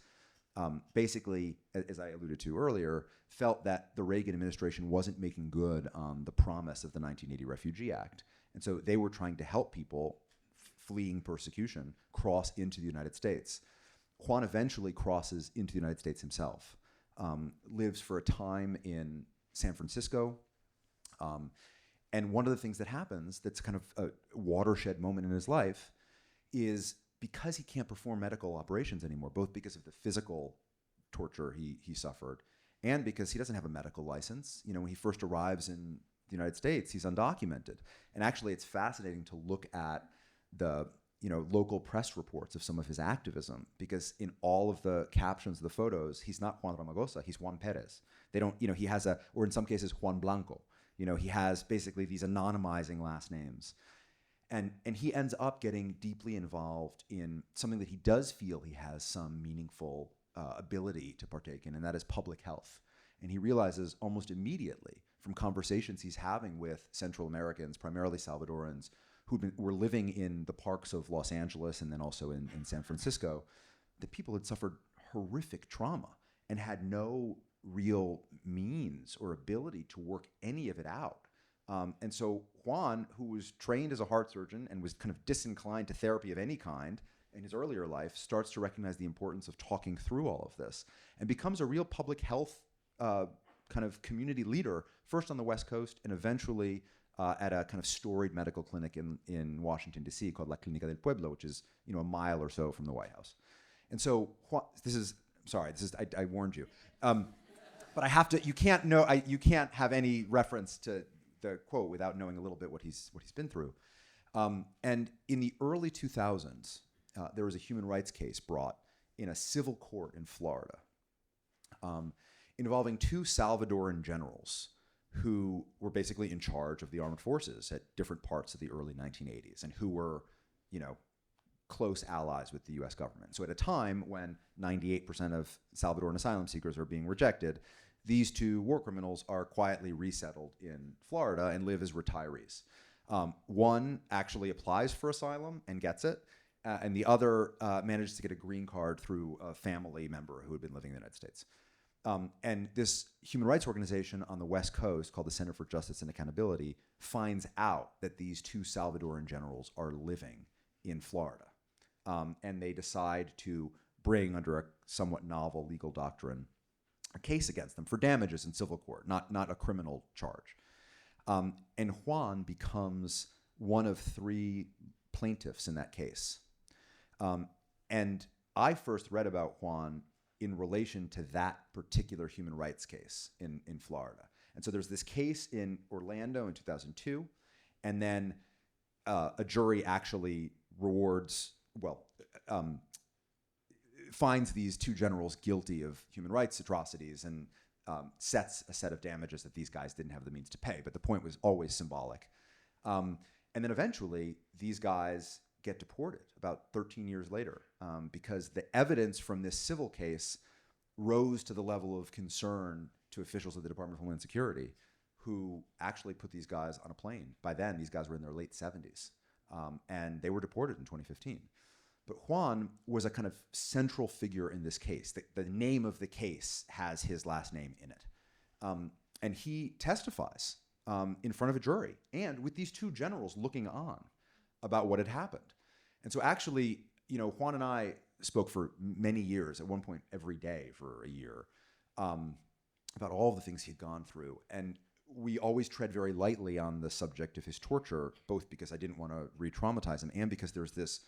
basically, as I alluded to earlier, felt that the Reagan administration wasn't making good on the promise of the 1980 Refugee Act. And so they were trying to help people fleeing persecution cross into the United States. Juan eventually crosses into the United States himself, lives for a time in San Francisco. And one of the things that happens that's kind of a watershed moment in his life is because he can't perform medical operations anymore, both because of the physical torture he suffered and because he doesn't have a medical license. When he first arrives in the United States, he's undocumented. And actually, it's fascinating to look at the local press reports of some of his activism, because in all of the captions of the photos, he's not Juan Ramagosa, he's Juan Perez. They don't, he has or in some cases, Juan Blanco. He has basically these anonymizing last names. And he ends up getting deeply involved in something that he does feel he has some meaningful ability to partake in, and that is public health. And he realizes almost immediately from conversations he's having with Central Americans, primarily Salvadorans, who were living in the parks of Los Angeles and then also in San Francisco, that people had suffered horrific trauma and had no real means or ability to work any of it out. And so Juan, who was trained as a heart surgeon and was kind of disinclined to therapy of any kind in his earlier life, starts to recognize the importance of talking through all of this and becomes a real public health kind of community leader, first on the West Coast and eventually at a kind of storied medical clinic in Washington, D.C. called La Clínica del Pueblo, which is a mile or so from the White House. And so Juan, I warned you. But I have to, you can't have any reference to the quote without knowing a little bit what he's been through. And in the early 2000s, there was a human rights case brought in a civil court in Florida involving two Salvadoran generals who were basically in charge of the armed forces at different parts of the early 1980s and who were, close allies with the U.S. government. So at a time when 98% of Salvadoran asylum seekers are being rejected, these two war criminals are quietly resettled in Florida and live as retirees. One actually applies for asylum and gets it, and the other manages to get a green card through a family member who had been living in the United States. And this human rights organization on the West Coast called the Center for Justice and Accountability finds out that these two Salvadoran generals are living in Florida. And they decide to bring, under a somewhat novel legal doctrine, a case against them for damages in civil court, not a criminal charge. And Juan becomes one of three plaintiffs in that case. And I first read about Juan in relation to that particular human rights case in Florida. And so there's this case in Orlando in 2002, and then a jury actually finds these two generals guilty of human rights atrocities and sets a set of damages that these guys didn't have the means to pay. But the point was always symbolic. And then eventually, these guys get deported about 13 years later because the evidence from this civil case rose to the level of concern to officials of the Department of Homeland Security, who actually put these guys on a plane. By then, these guys were in their late 70s, and they were deported in 2015. But Juan was a kind of central figure in this case. The name of the case has his last name in it. And he testifies in front of a jury and with these two generals looking on about what had happened. And so actually, Juan and I spoke for many years, at one point every day for a year, about all the things he'd gone through. And we always tread very lightly on the subject of his torture, both because I didn't want to re-traumatize him and because there's this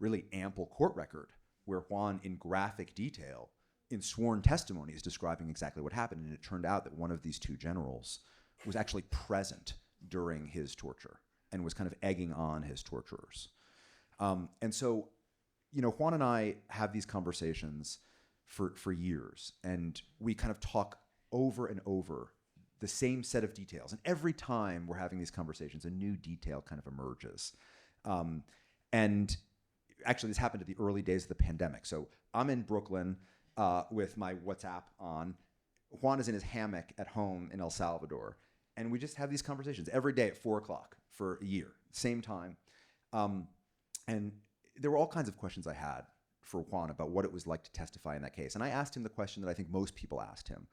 really ample court record where Juan, in graphic detail, in sworn testimony, is describing exactly what happened. And it turned out that one of these two generals was actually present during his torture and was kind of egging on his torturers. And so, Juan and I have these conversations for years, and we kind of talk over and over the same set of details. And every time we're having these conversations, a new detail kind of emerges. And actually, this happened at the early days of the pandemic. So I'm in Brooklyn with my WhatsApp on. Juan is in his hammock at home in El Salvador. And we just have these conversations every day at 4 o'clock for a year, same time. And there were all kinds of questions I had for Juan about what it was like to testify in that case. And I asked him the question that I think most people asked him,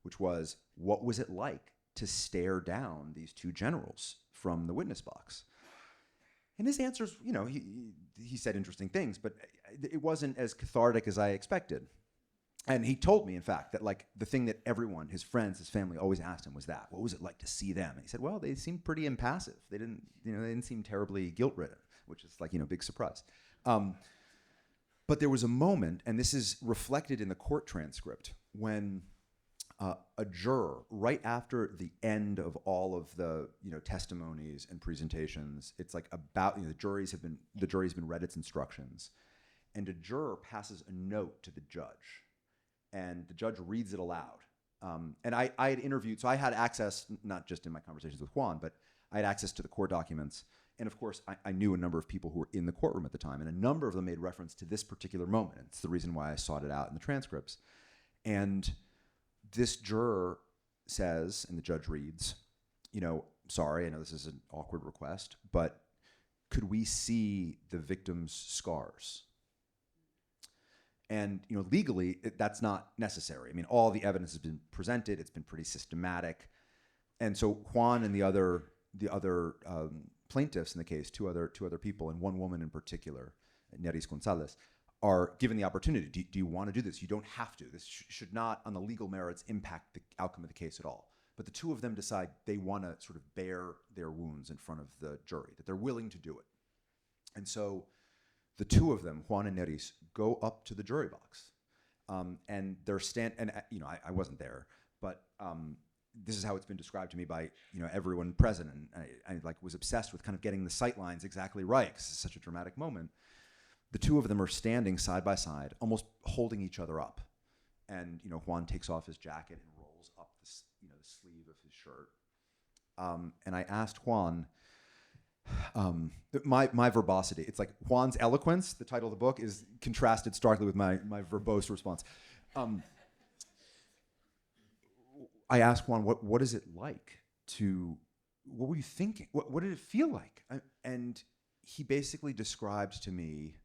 which was, what was it like to stare down these two generals from the witness box? And his answers, he said interesting things, but it wasn't as cathartic as I expected. And he told me, in fact, that the thing that everyone, his friends, his family, always asked him was that, what was it like to see them? And he said, well, they seemed pretty impassive. They didn't seem terribly guilt-ridden, which is big surprise. But there was a moment, and this is reflected in the court transcript, when a juror, right after the end of all of the testimonies and presentations, it's about the jury's been read its instructions, and a juror passes a note to the judge, and the judge reads it aloud. And I had interviewed, so I had access, not just in my conversations with Juan, but I had access to the court documents. And of course, I knew a number of people who were in the courtroom at the time, and a number of them made reference to this particular moment. It's the reason why I sought it out in the transcripts. And this juror says, and the judge reads, sorry, I know this is an awkward request, but could we see the victim's scars? And legally, that's not necessary. I mean, all the evidence has been presented. It's been pretty systematic. And so Juan and the other plaintiffs in the case, two other people, and one woman in particular, Neris Gonzalez, are given the opportunity. Do you want to do this? You don't have to. This should not, on the legal merits, impact the outcome of the case at all. But the two of them decide they want to sort of bear their wounds in front of the jury, that they're willing to do it. And so the two of them, Juan and Neris, go up to the jury box. And they're I wasn't there, but this is how it's been described to me by everyone present, and I was obsessed with kind of getting the sight lines exactly right because it's such a dramatic moment. The two of them are standing side by side, almost holding each other up, and Juan takes off his jacket and rolls up the sleeve of his shirt. And I asked Juan, my verbosity. It's like Juan's eloquence. The title of the book is contrasted starkly with my verbose response. I asked Juan, what is it like what were you thinking? What did it feel like? And he basically described to me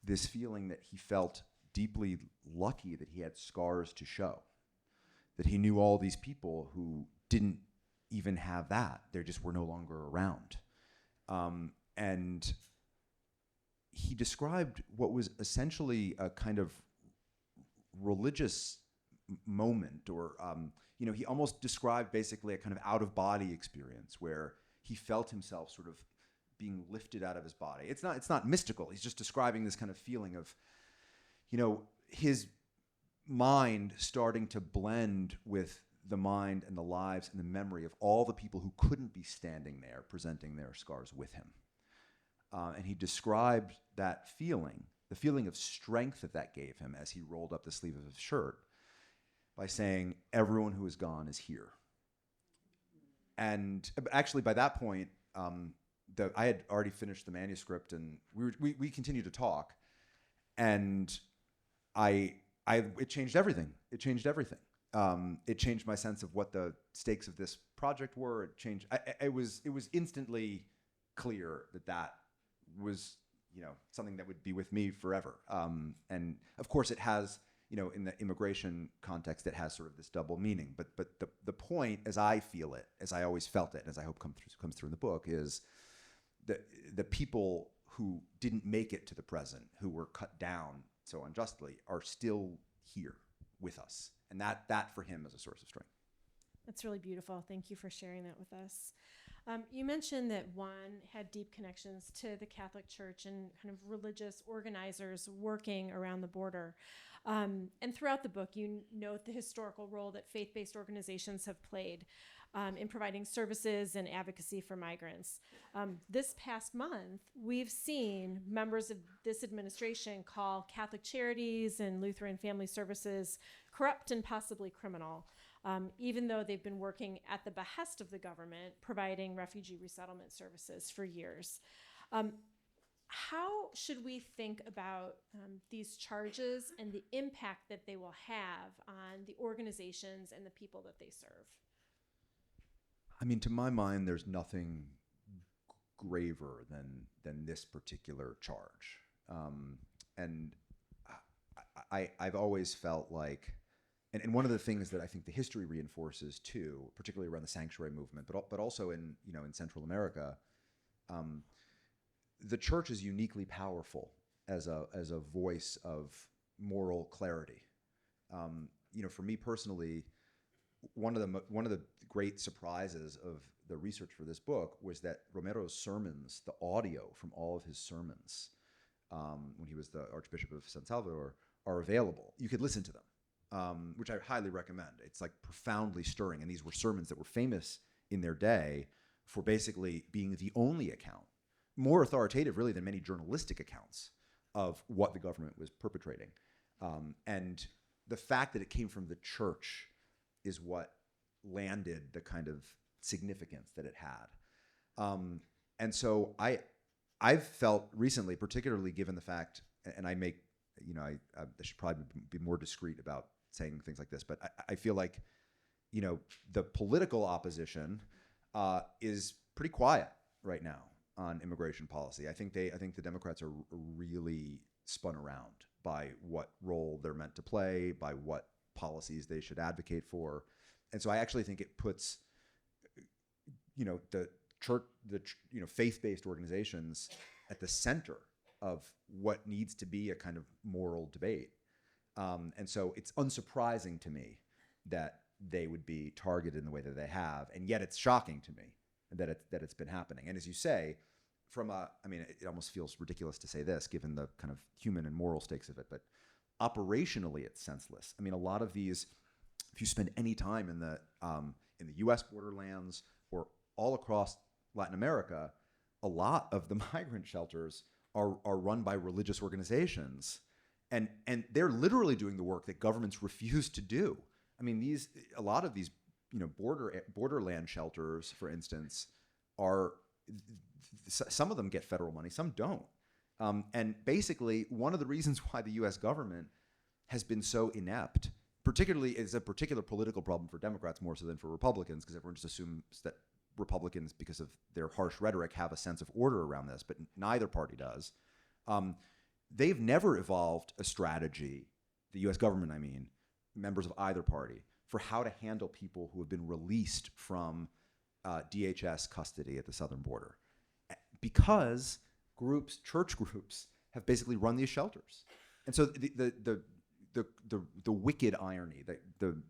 this feeling that he felt deeply lucky that he had scars to show, that he knew all these people who didn't even have that. They just were no longer around. And he described what was essentially a kind of religious moment, or he almost described basically a kind of out-of-body experience where he felt himself sort of being lifted out of his body. It's not mystical. He's just describing this kind of feeling of, his mind starting to blend with the mind and the lives and the memory of all the people who couldn't be standing there presenting their scars with him. And he described that feeling, the feeling of strength that gave him as he rolled up the sleeve of his shirt, by saying, everyone who is gone is here. And actually, by that point, I had already finished the manuscript, and we continued to talk, and it changed everything. It changed everything. It changed my sense of what the stakes of this project were. It was instantly clear that was something that would be with me forever. And of course, it has in the immigration context, it has sort of this double meaning. But the point, as I feel it, as I always felt it, as I hope comes through in the book, is the people who didn't make it to the present, who were cut down so unjustly, are still here with us, and that for him is a source of strength.
That's really beautiful. Thank you for sharing that with us. You mentioned that Juan had deep connections to the Catholic Church and kind of religious organizers working around the border. And throughout the book, you note the historical role that faith-based organizations have played in providing services and advocacy for migrants. This past month, we've seen members of this administration call Catholic Charities and Lutheran Family Services corrupt and possibly criminal, even though they've been working at the behest of the government, providing refugee resettlement services for years. How should we think about these charges and the impact that they will have on the organizations and the people that they serve?
I mean, to my mind, there's nothing graver than this particular charge. And I've always felt like, and one of the things that I think the history reinforces too, particularly around the sanctuary movement, but also in Central America, the church is uniquely powerful as a voice of moral clarity. For me personally, one of the great surprises of the research for this book was that Romero's sermons, the audio from all of his sermons, when he was the Archbishop of San Salvador, are available. You could listen to them, which I highly recommend. It's like profoundly stirring, and these were sermons that were famous in their day for basically being the only account, more authoritative really than many journalistic accounts of what the government was perpetrating. And the fact that it came from the church is what landed the kind of significance that it had. And so I've felt recently, particularly given the fact, and I should probably be more discreet about saying things like this, but I feel like, the political opposition is pretty quiet right now on immigration policy. I think the Democrats are really spun around by what role they're meant to play, by what policies they should advocate for. And so I actually think it puts, the church, faith-based organizations at the center of what needs to be a kind of moral debate. And so it's unsurprising to me that they would be targeted in the way that they have, and yet it's shocking to me that it's been happening. And as you say, it almost feels ridiculous to say this given the kind of human and moral stakes of it, but operationally it's senseless. I mean, a lot of these, if you spend any time in the U.S. borderlands or all across Latin America, a lot of the migrant shelters are run by religious organizations, and they're literally doing the work that governments refuse to do. I mean, a lot of these borderland shelters, for instance, some of them get federal money, some don't. And basically, one of the reasons why the U.S. government has been so inept, particularly is a particular political problem for Democrats more so than for Republicans, because everyone just assumes that Republicans, because of their harsh rhetoric, have a sense of order around this, but neither party does. They've never evolved a strategy, the U.S. government, members of either party, for how to handle people who have been released from DHS custody at the southern border, because church groups, have basically run these shelters. And so the wicked irony, the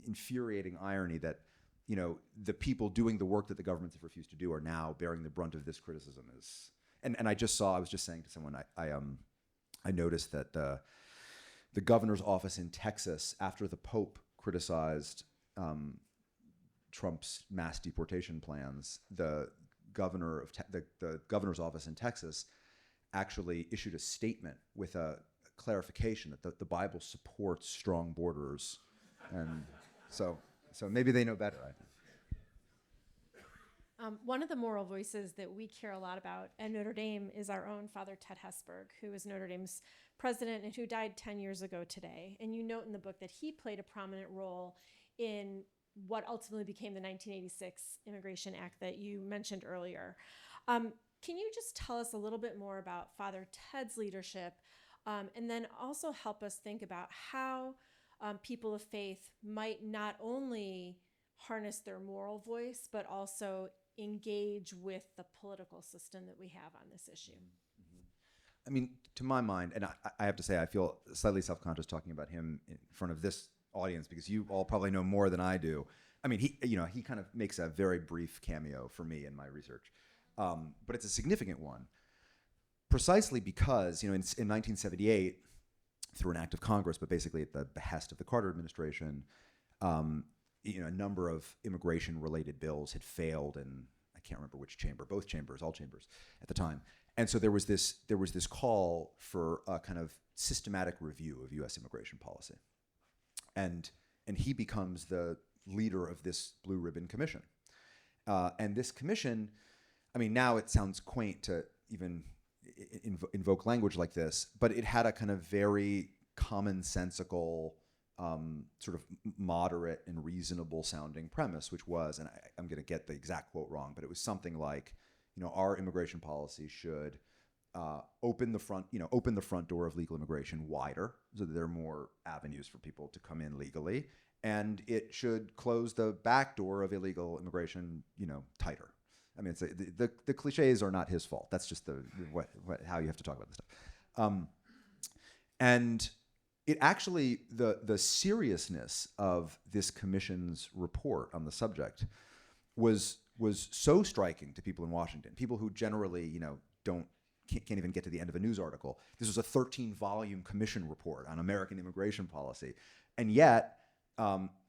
infuriating irony that the people doing the work that the governments have refused to do are now bearing the brunt of this criticism is. And I was just saying to someone, I noticed that the governor's office in Texas, after the Pope criticized Trump's mass deportation plans, the governor's office in Texas actually issued a statement with a clarification that the Bible supports strong borders, and so maybe they know better, I think.
One of the moral voices that we care a lot about at Notre Dame is our own Father Ted Hesburgh, who is Notre Dame's president and who died 10 years ago today. And you note in the book that he played a prominent role in what ultimately became the 1986 Immigration Act that you mentioned earlier. Can you just tell us a little bit more about Father Ted's leadership and then also help us think about how people of faith might not only harness their moral voice, but also engage with the political system that we have on this issue.
I mean, to my mind, and I have to say, I feel slightly self-conscious talking about him in front of this audience because you all probably know more than I do. I mean, he kind of makes a very brief cameo for me in my research, but it's a significant one, precisely because in 1978, through an act of Congress, but basically at the behest of the Carter administration, a number of immigration-related bills had failed in, I can't remember which chamber, both chambers, all chambers at the time. And so there was this call for a kind of systematic review of U.S. immigration policy, and he becomes the leader of this Blue Ribbon Commission. And this commission, I mean, now it sounds quaint to even invoke language like this, but it had a kind of very commonsensical, sort of moderate and reasonable sounding premise, which was, and I'm going to get the exact quote wrong, but it was something like, our immigration policy should open the front door of legal immigration wider so that there are more avenues for people to come in legally, and it should close the back door of illegal immigration, tighter. I mean, the cliches are not his fault. That's just how you have to talk about this stuff. And it actually, the seriousness of this commission's report on the subject was so striking to people in Washington, people who generally, can't even get to the end of a news article. This was a 13-volume commission report on American immigration policy. And yet,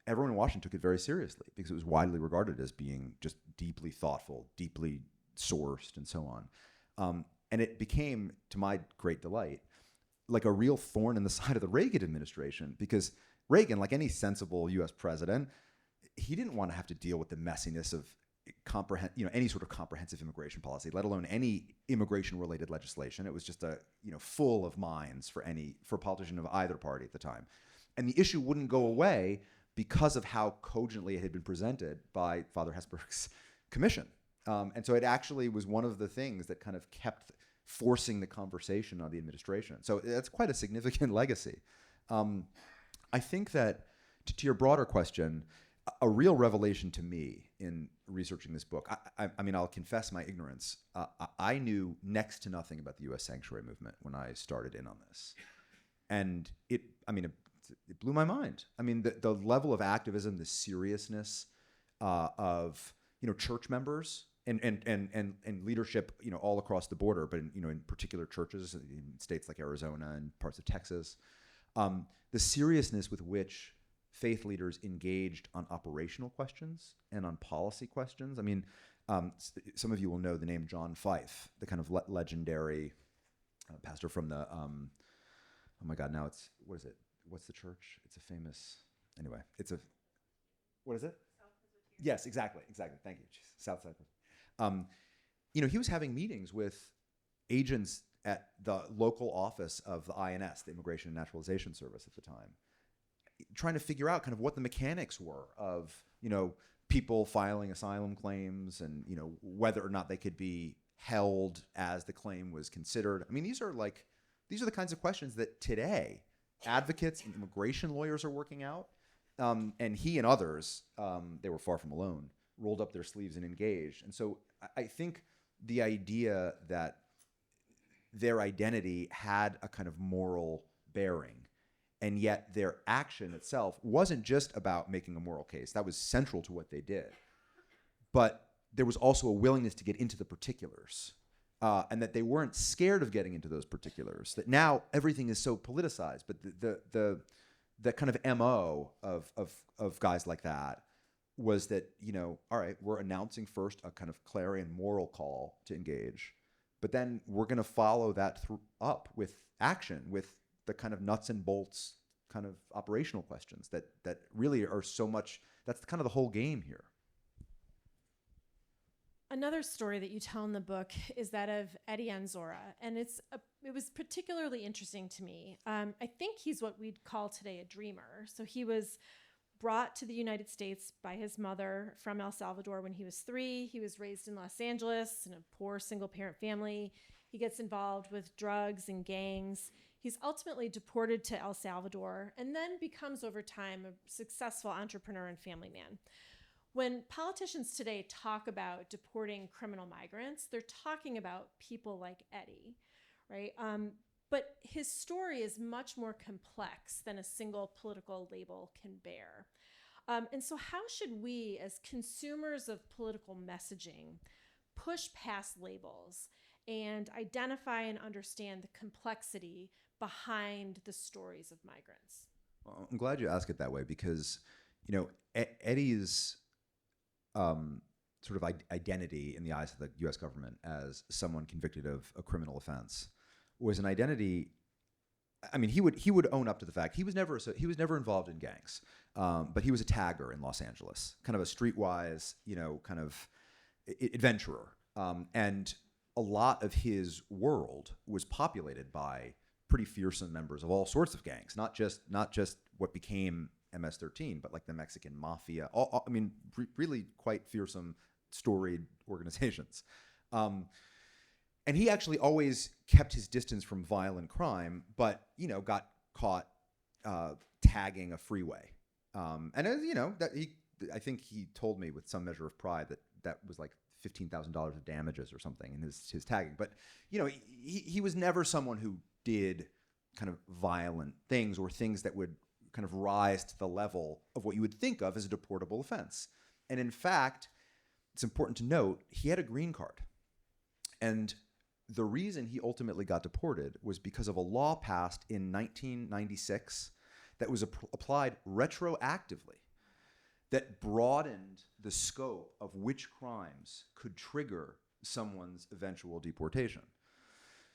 everyone in Washington took it very seriously because it was widely regarded as being just deeply thoughtful, deeply sourced, and so on. And it became, to my great delight, like a real thorn in the side of the Reagan administration, because Reagan, like any sensible U.S. president, he didn't want to have to deal with the messiness of any sort of comprehensive immigration policy, let alone any immigration-related legislation. It was just full of mines for a politician of either party at the time. And the issue wouldn't go away because of how cogently it had been presented by Father Hesburgh's commission. And so it actually was one of the things that kind of kept forcing the conversation on the administration. So that's quite a significant legacy. I think that, to your broader question, a real revelation to me in researching this book, I mean, I'll confess my ignorance. I knew next to nothing about the U.S. sanctuary movement when I started in on this. And it blew my mind. I mean, the level of activism, the seriousness of church members and leadership, all across the border, but in particular churches in states like Arizona and parts of Texas, the seriousness with which faith leaders engaged on operational questions and on policy questions. I mean, some of you will know the name John Fife, the kind of legendary pastor from the, oh my God, now it's, what is it? What's the church? It's a famous, anyway, what is it? Yes, exactly. Thank you. Jeez, Southside. He was having meetings with agents at the local office of the INS, the Immigration and Naturalization Service at the time, trying to figure out kind of what the mechanics were of, people filing asylum claims and, whether or not they could be held as the claim was considered. I mean, these are the kinds of questions that today advocates and immigration lawyers are working out. And he and others, they were far from alone, rolled up their sleeves and engaged. And so I think the idea that their identity had a kind of moral bearing, and yet their action itself wasn't just about making a moral case. That was central to what they did. But there was also a willingness to get into the particulars, and that they weren't scared of getting into those particulars, that now everything is so politicized. But the kind of MO of guys like that was that, all right, we're announcing first a kind of clarion moral call to engage, but then we're going to follow that up with action, with the kind of nuts and bolts kind of operational questions that really are so much, that's kind of the whole game here.
Another story that you tell in the book is that of Eddie Anzora, and it was particularly interesting to me. I think he's what we'd call today a dreamer. So he was brought to the United States by his mother from El Salvador when he was 3. He was raised in Los Angeles in a poor single-parent family. He gets involved with drugs and gangs. He's ultimately deported to El Salvador and then becomes over time a successful entrepreneur and family man. When politicians today talk about deporting criminal migrants, they're talking about people like Eddie, right? But his story is much more complex than a single political label can bear. And so how should we, as consumers of political messaging, push past labels and identify and understand the complexity behind the stories of migrants?
Well, I'm glad you asked it that way because, Eddie's sort of identity in the eyes of the U.S. government as someone convicted of a criminal offense was an identity. I mean, he would own up to the fact he was never involved in gangs, but he was a tagger in Los Angeles, kind of a streetwise, kind of adventurer, and a lot of his world was populated by pretty fearsome members of all sorts of gangs, not just what became MS-13, but like the Mexican mafia. Really quite fearsome, storied organizations. And he actually always kept his distance from violent crime, but got caught tagging a freeway. I think he told me with some measure of pride that was like $15,000 of damages or something in his tagging. But he was never someone who did kind of violent things or things that would kind of rise to the level of what you would think of as a deportable offense. And in fact, it's important to note he had a green card. And the reason he ultimately got deported was because of a law passed in 1996 that was applied retroactively that broadened the scope of which crimes could trigger someone's eventual deportation.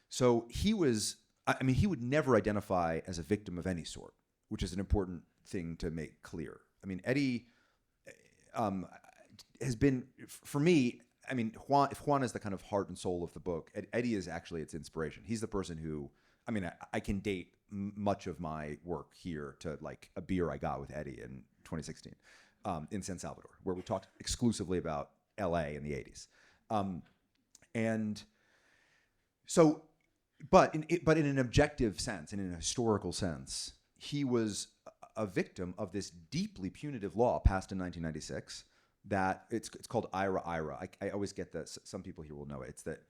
So he would never identify as a victim of any sort, which is an important thing to make clear. I mean, Eddie has been, for me, Juan is the kind of heart and soul of the book. Eddie is actually its inspiration. He's the person who, I can date much of my work here to like a beer I got with Eddie in 2016 in San Salvador, where we talked exclusively about LA in the 80s. But in an objective sense, and in a historical sense, he was a victim of this deeply punitive law passed in 1996 that it's called IRA. I always get this. Some people here will know it. It's that.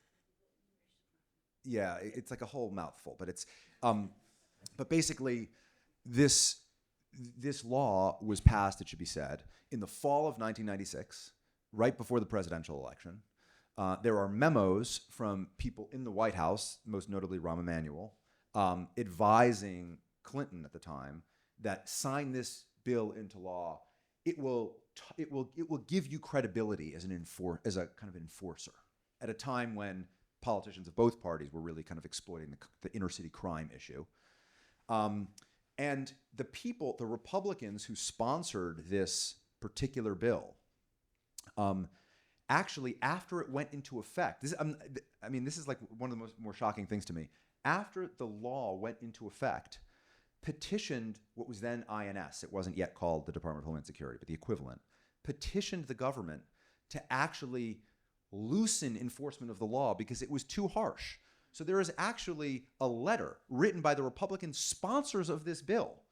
Yeah, it's like a whole mouthful, but it's, but basically, this law was passed, it should be said, in the fall of 1996, right before the presidential election. There are memos from people in the White House, most notably Rahm Emanuel, advising Clinton at the time that sign this bill into law. It will give you credibility as a kind of enforcer at a time when politicians of both parties were really kind of exploiting the inner city crime issue. And the Republicans who sponsored this particular bill, actually, after it went into effect, this is like one of the more shocking things to me. After the law went into effect, petitioned what was then INS, it wasn't yet called the Department of Homeland Security, but the equivalent, petitioned the government to actually loosen enforcement of the law because it was too harsh. So there is actually a letter written by the Republican sponsors of this bill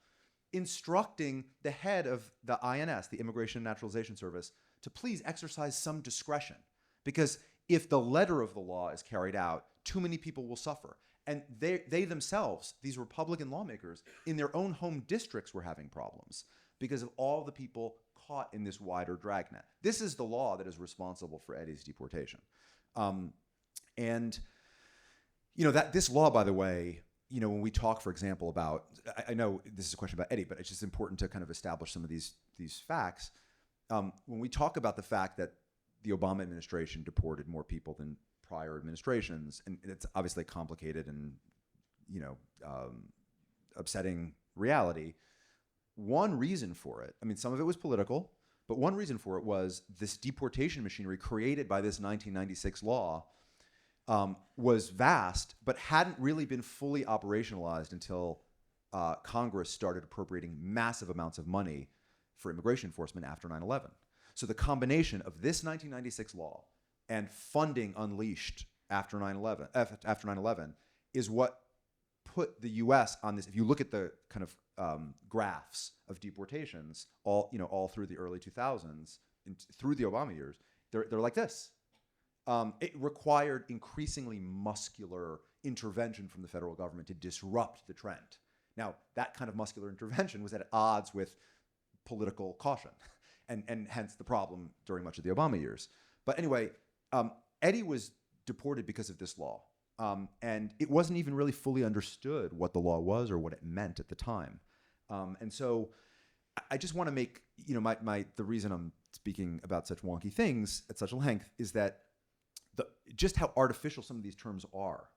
instructing the head of the INS, the Immigration and Naturalization Service, to please exercise some discretion. Because if the letter of the law is carried out, too many people will suffer. And they themselves, these Republican lawmakers, in their own home districts were having problems because of all the people caught in this wider dragnet. This is the law that is responsible for Eddie's deportation. That this law, by the way, when we talk, for example, about, I know this is a question about Eddie, but it's just important to kind of establish some of these facts. When we talk about the fact that the Obama administration deported more people than prior administrations, and it's obviously a complicated and upsetting reality. One reason for it, some of it was political, but one reason for it was this deportation machinery created by this 1996 law was vast, but hadn't really been fully operationalized until Congress started appropriating massive amounts of money for immigration enforcement after 9/11. So the combination of this 1996 law and funding unleashed after 9/11 is what put the U.S. on this. If you look at the kind of graphs of deportations, all through the early 2000s, through the Obama years, they're like this. It required increasingly muscular intervention from the federal government to disrupt the trend. Now, that kind of muscular intervention was at odds with political caution, and hence the problem during much of the Obama years. But anyway, Eddie was deported because of this law. And it wasn't even really fully understood what the law was or what it meant at the time. And so I just want to make, the reason I'm speaking about such wonky things at such length is that just how artificial some of these terms are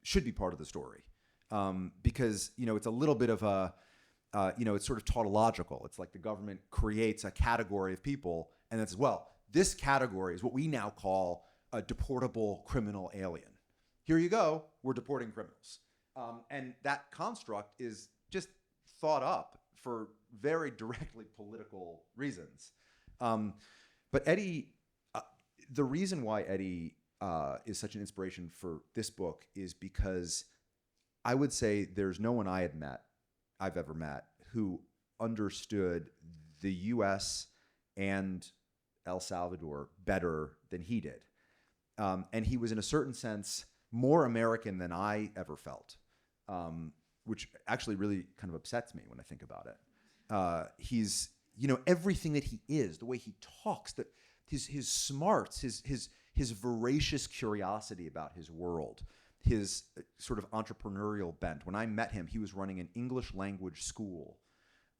should be part of the story. Because, it's a little bit of it's sort of tautological. It's like the government creates a category of people and then says, well, this category is what we now call a deportable criminal alien. Here you go, we're deporting criminals. And that construct is just thought up for very directly political reasons. But Eddie, the reason why Eddie is such an inspiration for this book is because I would say there's no one I've ever met who understood the U.S. and El Salvador better than he did. And he was, in a certain sense, more American than I ever felt, which actually really kind of upsets me when I think about it. He's, everything that he is, the way he talks, his smarts, his voracious curiosity about his world, his sort of entrepreneurial bent. When I met him, he was running an English language school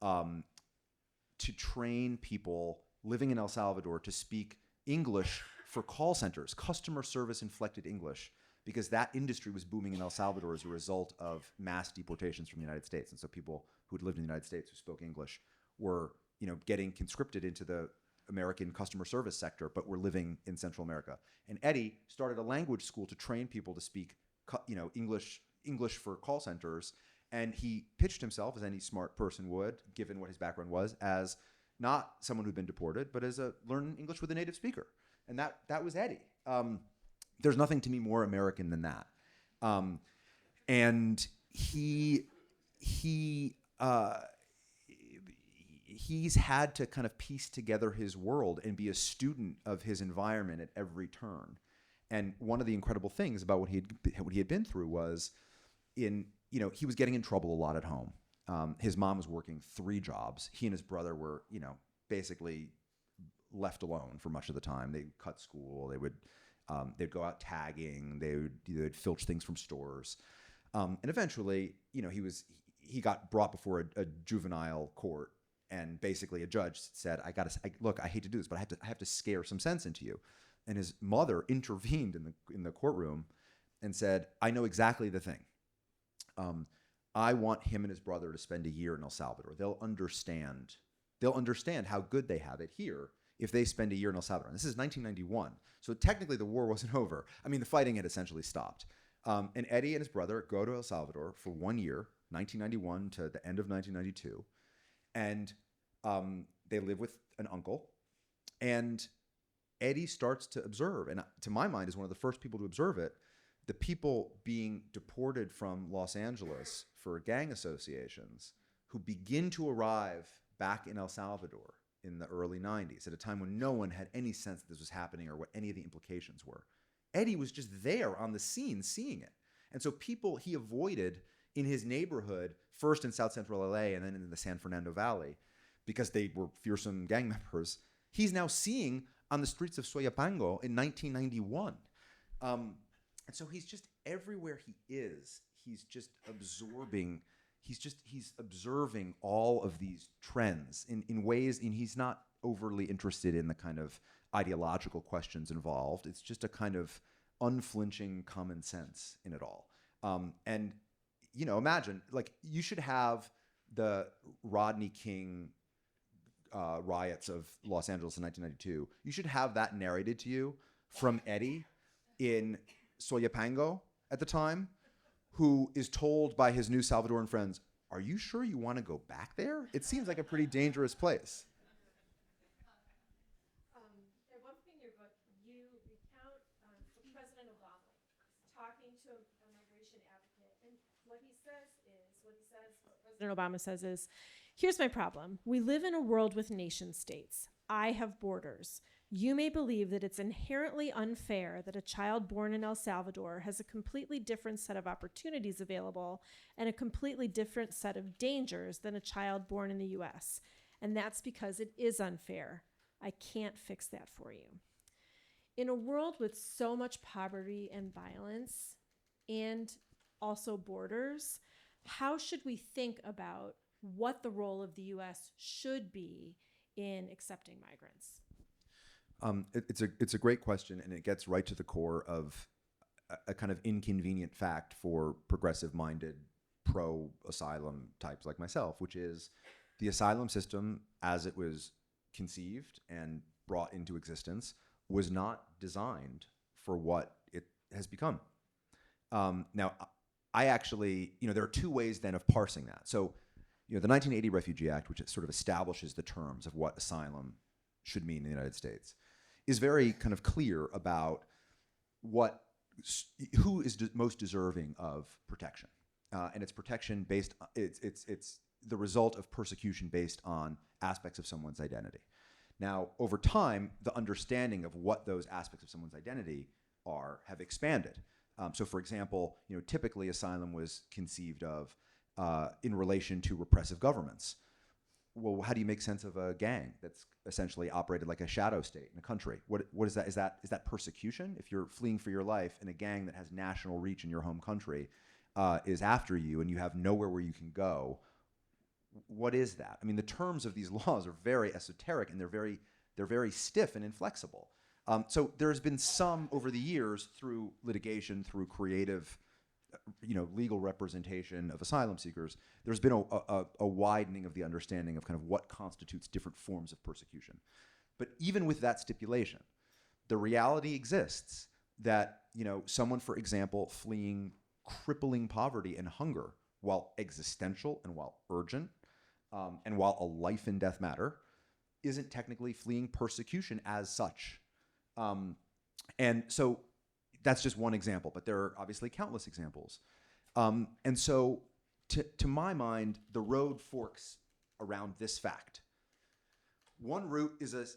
to train people living in El Salvador to speak English for call centers, customer service inflected English, because that industry was booming in El Salvador as a result of mass deportations from the United States. And so people who had lived in the United States who spoke English were, getting conscripted into the American customer service sector, but were living in Central America. And Eddie started a language school to train people to speak, English for call centers. And he pitched himself, as any smart person would, given what his background was, as not someone who'd been deported, but as learn English with a native speaker. And that was Eddie. There's nothing to me more American than that. And he's had to kind of piece together his world and be a student of his environment at every turn. And one of the incredible things about what he had been through was he was getting in trouble a lot at home. His mom was working 3 jobs. He and his brother were, basically left alone for much of the time. They cut school. They'd go out tagging. They'd filch things from stores. And eventually, he got brought before a juvenile court, and basically a judge said, look, I hate to do this, but I have to scare some sense into you. And his mother intervened in the courtroom and said, I know exactly the thing. I want him and his brother to spend a year in El Salvador. They'll understand how good they have it here if they spend a year in El Salvador. And this is 1991. So technically the war wasn't over. I mean, the fighting had essentially stopped. And Eddie and his brother go to El Salvador for 1 year, 1991 to the end of 1992. And they live with an uncle. And Eddie starts to observe, and to my mind is one of the first people to observe it, the people being deported from Los Angeles for gang associations who begin to arrive back in El Salvador in the early 90s, at a time when no one had any sense that this was happening or what any of the implications were. Eddie was just there on the scene seeing it. And so people he avoided in his neighborhood, first in South Central LA and then in the San Fernando Valley, because they were fearsome gang members, he's now seeing on the streets of Soyapango in 1991. And so he's just everywhere he is, he's just absorbing, he's observing all of these trends in ways, and he's not overly interested in the kind of ideological questions involved. It's just a kind of unflinching common sense in it all. And, imagine, like, you should have the Rodney King riots of Los Angeles in 1992. You should have that narrated to you from Eddie in Soyapango at the time, who is told by his new Salvadoran friends, are you sure you want to go back there? It seems like a pretty dangerous place.
At one point in your book, you recount President Obama talking to a migration advocate, and President Obama says is, here's my problem. We live in a world with nation states. I have borders. You may believe that it's inherently unfair that a child born in El Salvador has a completely different set of opportunities available and a completely different set of dangers than a child born in the US. And that's because it is unfair. I can't fix that for you. In a world with so much poverty and violence and also borders, how should we think about what the role of the US should be in accepting migrants?
It's a great question, and it gets right to the core of a kind of inconvenient fact for progressive-minded, pro-asylum types like myself, which is the asylum system, as it was conceived and brought into existence, was not designed for what it has become. Now, I actually, there are two ways then of parsing that. So, the 1980 Refugee Act, which sort of establishes the terms of what asylum should mean in the United States, is very kind of clear about who is most deserving of protection, and it's protection based. It's the result of persecution based on aspects of someone's identity. Now, over time, the understanding of what those aspects of someone's identity are have expanded. So, for example, typically asylum was conceived of in relation to repressive governments. Well, how do you make sense of a gang that's essentially operated like a shadow state in a country? What is that? Is that persecution? If you're fleeing for your life and a gang that has national reach in your home country is after you and you have nowhere where you can go, what is that? I mean, the terms of these laws are very esoteric and they're very stiff and inflexible. So there's been some over the years through litigation, through creative legal representation of asylum seekers, there's been a widening of the understanding of kind of what constitutes different forms of persecution. But even with that stipulation, the reality exists that, someone, for example, fleeing crippling poverty and hunger, while existential and while urgent, and while a life and death matter, isn't technically fleeing persecution as such. And so that's just one example, but there are obviously countless examples. And so to my mind, the road forks around this fact. One route is,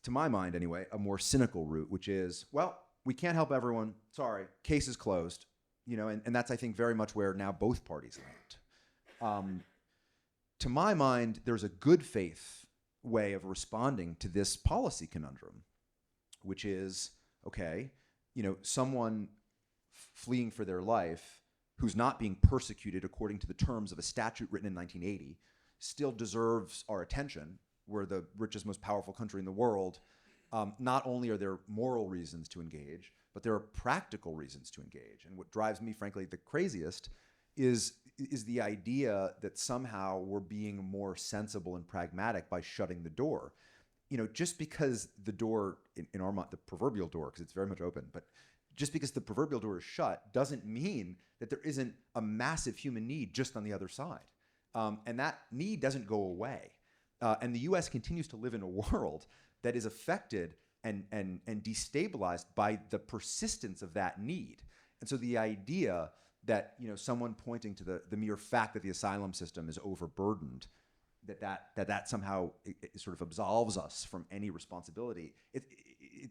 to my mind anyway, a more cynical route, which is, well, we can't help everyone. Sorry, case is closed. And that's, I think, very much where now both parties land. To my mind, there's a good faith way of responding to this policy conundrum, which is, okay, someone fleeing for their life who's not being persecuted according to the terms of a statute written in 1980 still deserves our attention. We're the richest, most powerful country in the world. Not only are there moral reasons to engage, but there are practical reasons to engage. And what drives me, frankly, the craziest is the idea that somehow we're being more sensible and pragmatic by shutting the door. Just because the door, in our mind, the proverbial door, because it's very much open, but just because the proverbial door is shut doesn't mean that there isn't a massive human need just on the other side. And that need doesn't go away. And the US continues to live in a world that is affected and destabilized by the persistence of that need. And so the idea that someone pointing to the mere fact that the asylum system is overburdened, that somehow it sort of absolves us from any responsibility.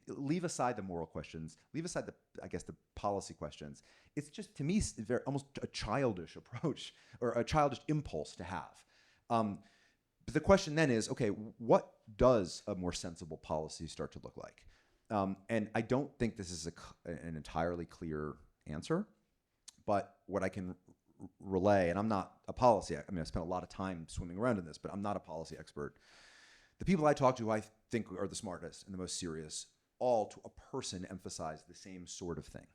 Leave aside the moral questions, leave aside the policy questions. It's just, to me, almost a childish approach or a childish impulse to have. But the question then is, okay, what does a more sensible policy start to look like? And I don't think this is an entirely clear answer, but what I can relay, and I'm not a policy, I spent a lot of time swimming around in this, but I'm not a policy expert. The people I talk to who I think are the smartest and the most serious, all to a person emphasize the same sort of thing.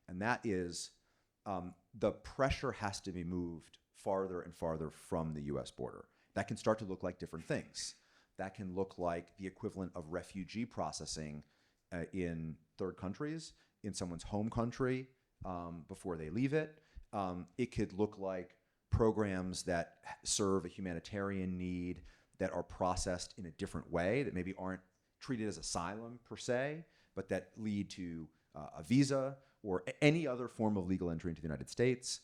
And that is the pressure has to be moved farther and farther from the US border. That can start to look like different things. That can look like the equivalent of refugee processing in third countries, in someone's home country before they leave it. It could look like programs that serve a humanitarian need that are processed in a different way, that maybe aren't treated as asylum per se, but that lead to a visa or any other form of legal entry into the United States.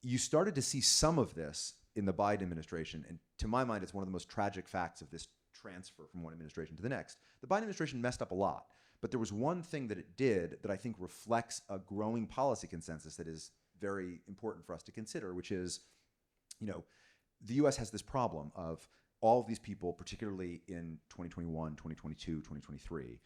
You started to see some of this in the Biden administration, and to my mind, it's one of the most tragic facts of this transfer from one administration to the next. The Biden administration messed up a lot, but there was one thing that it did that I think reflects a growing policy consensus that is very important for us to consider, which is, the U.S. has this problem of all of these people, particularly in 2021, 2022, 2023,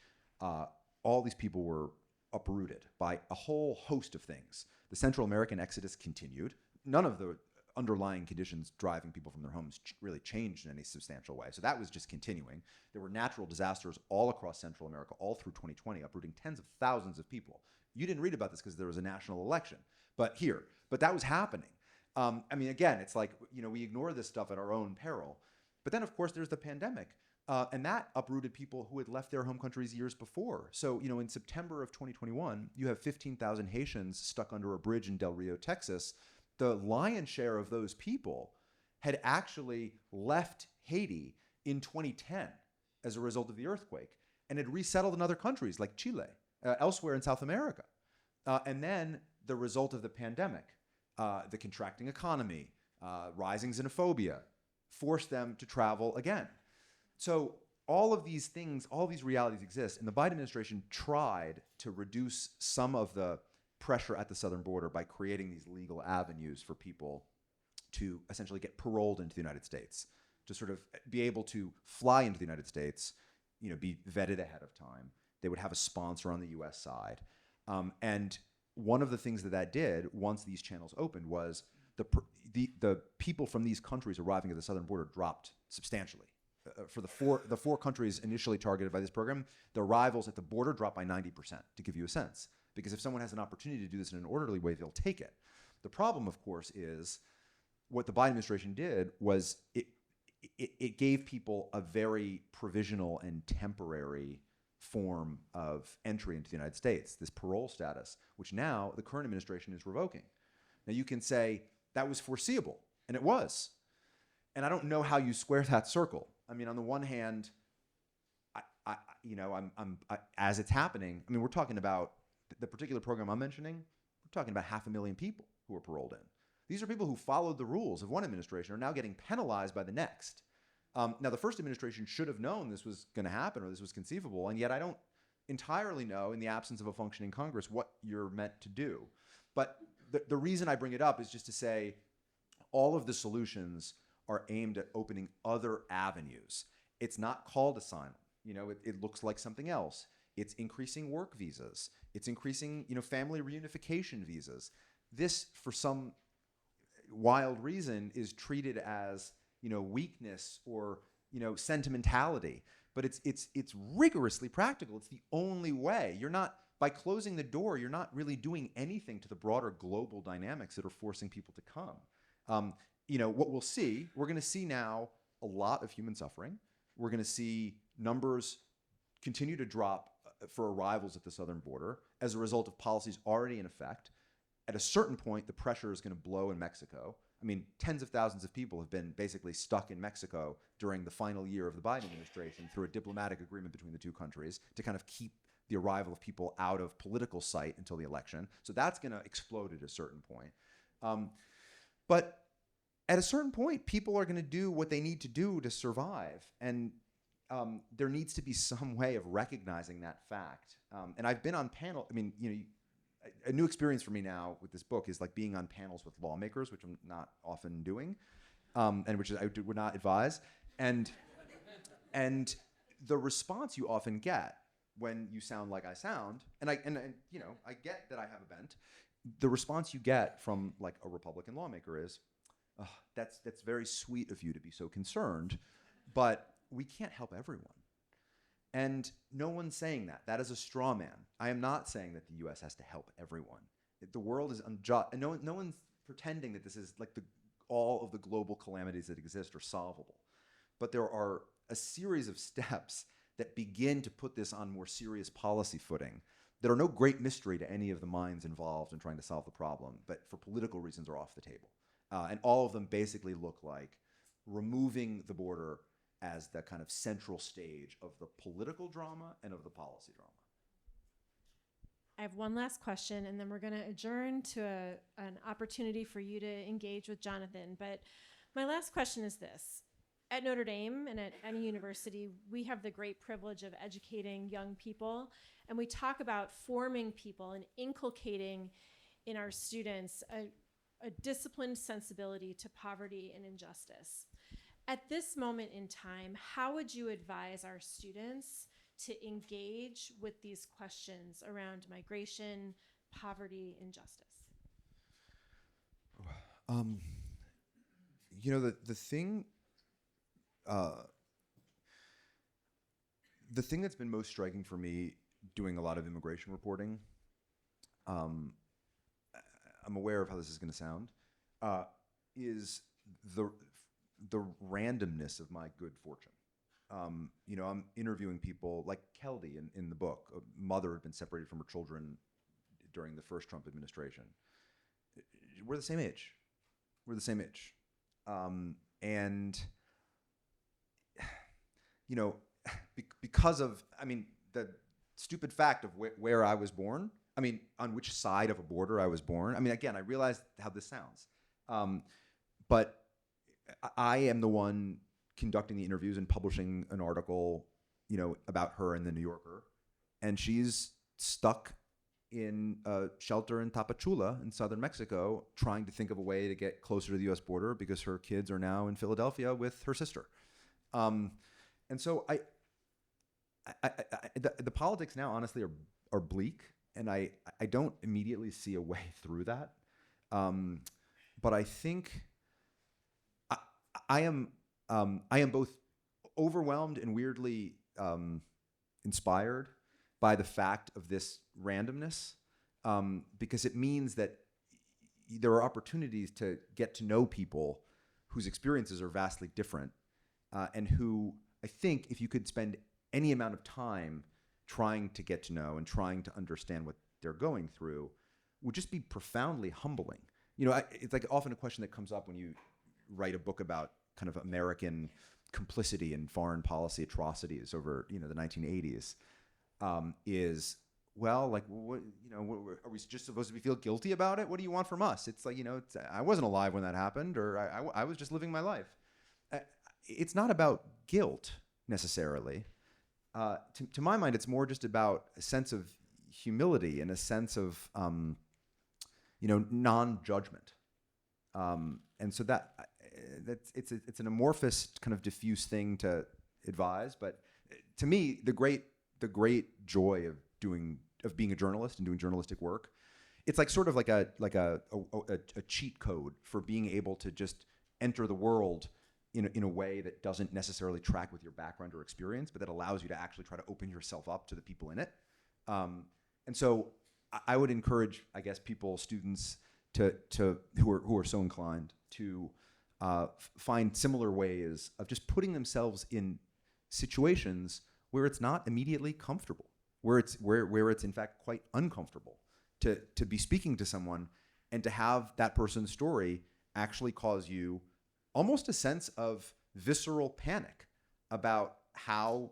all these people were uprooted by a whole host of things. The Central American exodus continued. None of the underlying conditions driving people from their homes really changed in any substantial way. So that was just continuing. There were natural disasters all across Central America, all through 2020, uprooting tens of thousands of people. You didn't read about this because there was a national election, but that was happening. Again, it's like, we ignore this stuff at our own peril. But then, of course, there's the pandemic. And that uprooted people who had left their home countries years before. So, in September of 2021, you have 15,000 Haitians stuck under a bridge in Del Rio, Texas. The lion's share of those people had actually left Haiti in 2010 as a result of the earthquake and had resettled in other countries like Chile, elsewhere in South America. And then the result of the pandemic, the contracting economy, rising xenophobia, forced them to travel again. So all of these things, all these realities exist, and the Biden administration tried to reduce some of the pressure at the southern border by creating these legal avenues for people to essentially get paroled into the United States, to sort of be able to fly into the United States, be vetted ahead of time. They would have a sponsor on the U.S. side. And one of the things that did, once these channels opened, was the people from these countries arriving at the southern border dropped substantially. For the four countries initially targeted by this program, the arrivals at the border dropped by 90%, to give you a sense. Because if someone has an opportunity to do this in an orderly way, they'll take it. The problem, of course, is what the Biden administration did was it gave people a very provisional and temporary form of entry into the United States, this parole status, which now the current administration is revoking. Now you can say that was foreseeable, and it was. And I don't know how you square that circle. On the one hand, as it's happening, we're talking about the particular program I'm mentioning. We're talking about 500,000 people who are paroled in. These are people who followed the rules of one administration are now getting penalized by the next. Now, the first administration should have known this was going to happen or this was conceivable, and yet I don't entirely know, in the absence of a functioning Congress, what you're meant to do. But the reason I bring it up is just to say all of the solutions are aimed at opening other avenues. It's not called asylum. It looks like something else. It's increasing work visas. It's increasing, family reunification visas. This, for some wild reason, is treated as, weakness or, sentimentality. But it's rigorously practical. It's the only way. By closing the door, you're not really doing anything to the broader global dynamics that are forcing people to come. What we'll see, we're going to see now a lot of human suffering. We're going to see numbers continue to drop for arrivals at the southern border as a result of policies already in effect. At a certain point, the pressure is going to blow in Mexico. Tens of thousands of people have been basically stuck in Mexico during the final year of the Biden administration through a diplomatic agreement between the two countries to kind of keep the arrival of people out of political sight until the election. So that's going to explode at a certain point. But at a certain point, people are going to do what they need to do to survive. And there needs to be some way of recognizing that fact. And I've been on panel. A new experience for me now with this book is like being on panels with lawmakers, which I'm not often doing, and which I would not advise. And the response you often get when you sound like I sound, and I get that I have a bent. The response you get from like a Republican lawmaker is, oh, that's very sweet of you to be so concerned, but we can't help everyone. And no one's saying that. That is a straw man. I am not saying that the U.S. has to help everyone. The world is unjust, and no one's pretending that this is like all of the global calamities that exist are solvable. But there are a series of steps that begin to put this on more serious policy footing that are no great mystery to any of the minds involved in trying to solve the problem, but for political reasons are off the table. And all of them basically look like removing the border as the kind of central stage of the political drama and of the policy drama.
I have one last question, and then we're going to adjourn to an opportunity for you to engage with Jonathan. But my last question is this. At Notre Dame and at any university, we have the great privilege of educating young people, and we talk about forming people and inculcating in our students a disciplined sensibility to poverty and injustice. At this moment in time, how would you advise our students to engage with these questions around migration, poverty, and justice?
You know, the thing that's been most striking for me doing a lot of immigration reporting, I'm aware of how this is going to sound, is the randomness of my good fortune. You know, I'm interviewing people like Keough in the book. A mother had been separated from her children during the first Trump administration. We're the same age. And, you know, because of, I mean, the stupid fact of where I was born, I mean, on which side of a border I was born. I mean, again, I realize how this sounds. But I am the one conducting the interviews and publishing an article, you know, about her in the New Yorker. And she's stuck in a shelter in Tapachula in southern Mexico, trying to think of a way to get closer to the U.S. border because her kids are now in Philadelphia with her sister. And so the politics now, honestly, are bleak, and I don't immediately see a way through that. But I think I am both overwhelmed and weirdly inspired by the fact of this randomness, because it means that there are opportunities to get to know people whose experiences are vastly different, and who I think if you could spend any amount of time trying to get to know and trying to understand what they're going through would just be profoundly humbling. You know, it's like often a question that comes up when you write a book about kind of American complicity in foreign policy atrocities over, you know, the 1980s, is, well, like, what, you know, are we just supposed to feel guilty about it? What do you want from us? It's like, you know, I wasn't alive when that happened, or I was just living my life. It's not about guilt necessarily. To my mind, it's more just about a sense of humility and a sense of, you know, non-judgment. And so it's an amorphous kind of diffuse thing to advise, but to me, the great joy of being a journalist and doing journalistic work, it's like sort of like a cheat code for being able to just enter the world in a way that doesn't necessarily track with your background or experience, but that allows you to actually try to open yourself up to the people in it. And so I would encourage, I guess, students who are so inclined to find similar ways of just putting themselves in situations where it's not immediately comfortable, where it's in fact quite uncomfortable to be speaking to someone and to have that person's story actually cause you almost a sense of visceral panic about how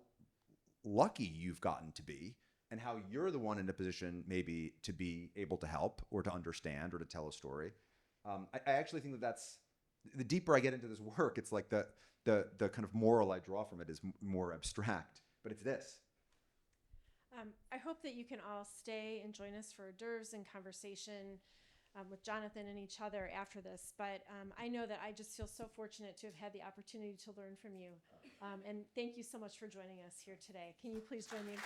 lucky you've gotten to be and how you're the one in a position maybe to be able to help or to understand or to tell a story. I actually think that's the deeper I get into this work, it's like the kind of moral I draw from it is more abstract, but it's this.
I hope that you can all stay and join us for hors d'oeuvres and conversation with Jonathan and each other after this. But I know that I just feel so fortunate to have had the opportunity to learn from you. And thank you so much for joining us here today. Can you please join me in